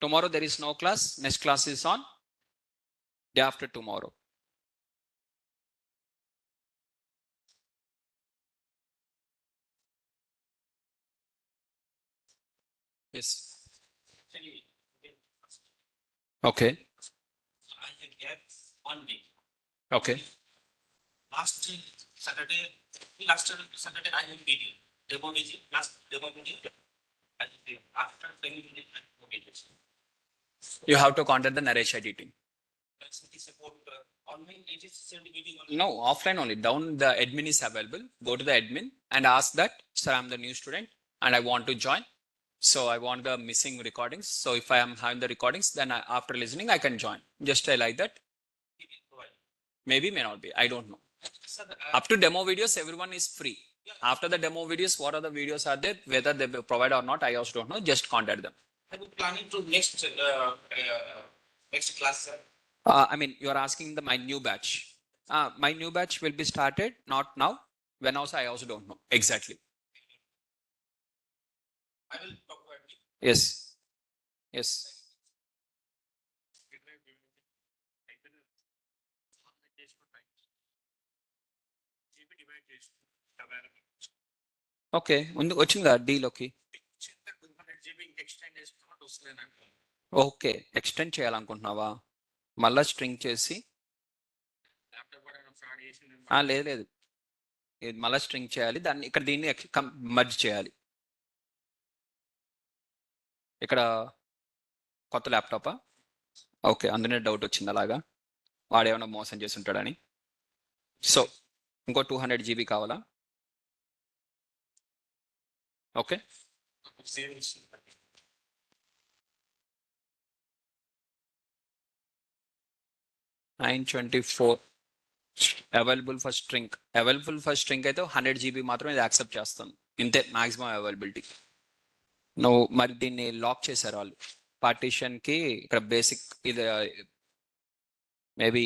Tomorrow there is no class. Next class is on day after tomorrow. Yes. Okay. I had gap 1 week. Okay. Last Saturday I have video. Demo video, last demo video. And after demo video, demo videos. You have to contact the Naresh editing. Facility support online agents send video. No, offline only. Down the admin is available. Go to the admin and ask that, sir, I'm the new student and I want to join. So I want the missing recordings. So if I am having the recordings, then after listening, I can join. Just like that. Maybe, may not be. I don't know. Sir, Up to demo videos, everyone is free. After the demo videos, what are the videos are there? Whether they provide or not, I also don't know. Just contact them. I'm planning to next class, sir. I mean, you are asking my new batch. My new batch will be started, not now. When also, I also don't know exactly. I will talk about it. Yes. Yes. Okay ఉంది వచ్చిందా డీలోకి okay extend చేయాలనుకుంటున్నావా మళ్ళా string చేసి లేదు లేదు ఇది మళ్ళీ string చేయాలి దాన్ని ఇక్కడ దీన్ని మర్జ్ చేయాలి ఇక్కడ కొత్త ల్యాప్టాపా ఓకే అందునే డౌట్ వచ్చింది అలాగా వాడేమైనా మోసం చేసి ఉంటాడని సో ఇంకో 200 GB కావాలా ఓకే 924 అవైలబుల్ ఫర్ స్ట్రింగ్ అయితే 100 GB మాత్రం ఇది యాక్సెప్ట్ చేస్తాను ఇంతే మాక్సిమం అవైలబిలిటీ నువ్వు మరి దీన్ని లాక్ చేశారు వాళ్ళు పార్టీషన్ కి ఇక్కడ బేసిక్ ఇది మేబీ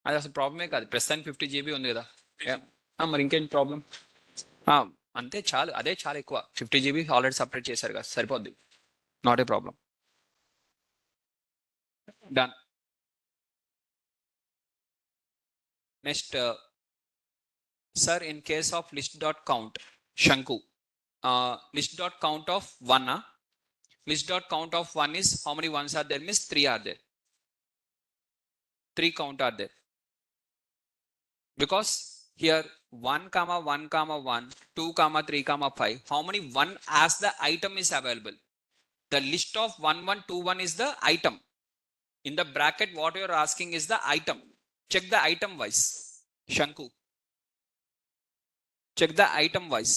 అది అసలు ప్రాబ్లమే కాదు. ప్రస్తుతానికి 50 GB ఉంది కదా. మరి ఇంకేంటి ప్రాబ్లం? అంతే చాలు, అదే చాలా ఎక్కువ. 50 GB ఆల్రెడీ సపరేట్ చేశారు కదా, సరిపోద్ది. Not a problem. Done. Next sir, in case of list dot count శంకు, list dot count of 1, list dot count of 1 is how many ones are there, means 3 are there, 3 count are there, because here 1 comma 1 comma 1 2 comma 3 comma 5, how many 1 as the item is available? The list of 1 1 2 1 is the item. In the bracket what you are asking is the item. Check the item wise, Shanku, check the item wise.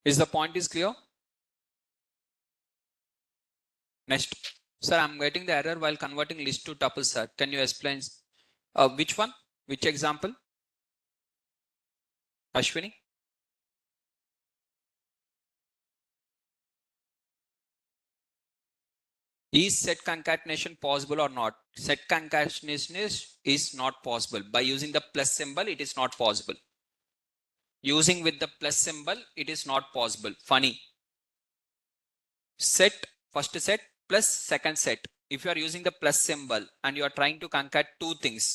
Is the point is clear? Next, sir, I'm getting the error while converting list to tuples, sir. Can you explain which one? Which example? Ashwini? Is set concatenation possible or not? Set concatenation is not possible. By using the plus symbol, it is not possible. Using with the plus symbol, it is not possible. Funny. Set, first set plus second set. If you are using the plus symbol and you are trying to concat two things,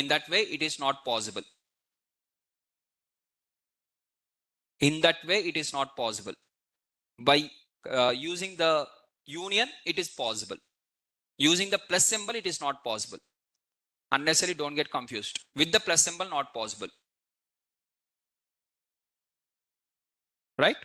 in that way, it is not possible. In that way, it is not possible. By using the union, it is possible. Using the plus symbol, it is not possible. Unnecessarily, don't get confused. With the plus symbol, not possible. Right?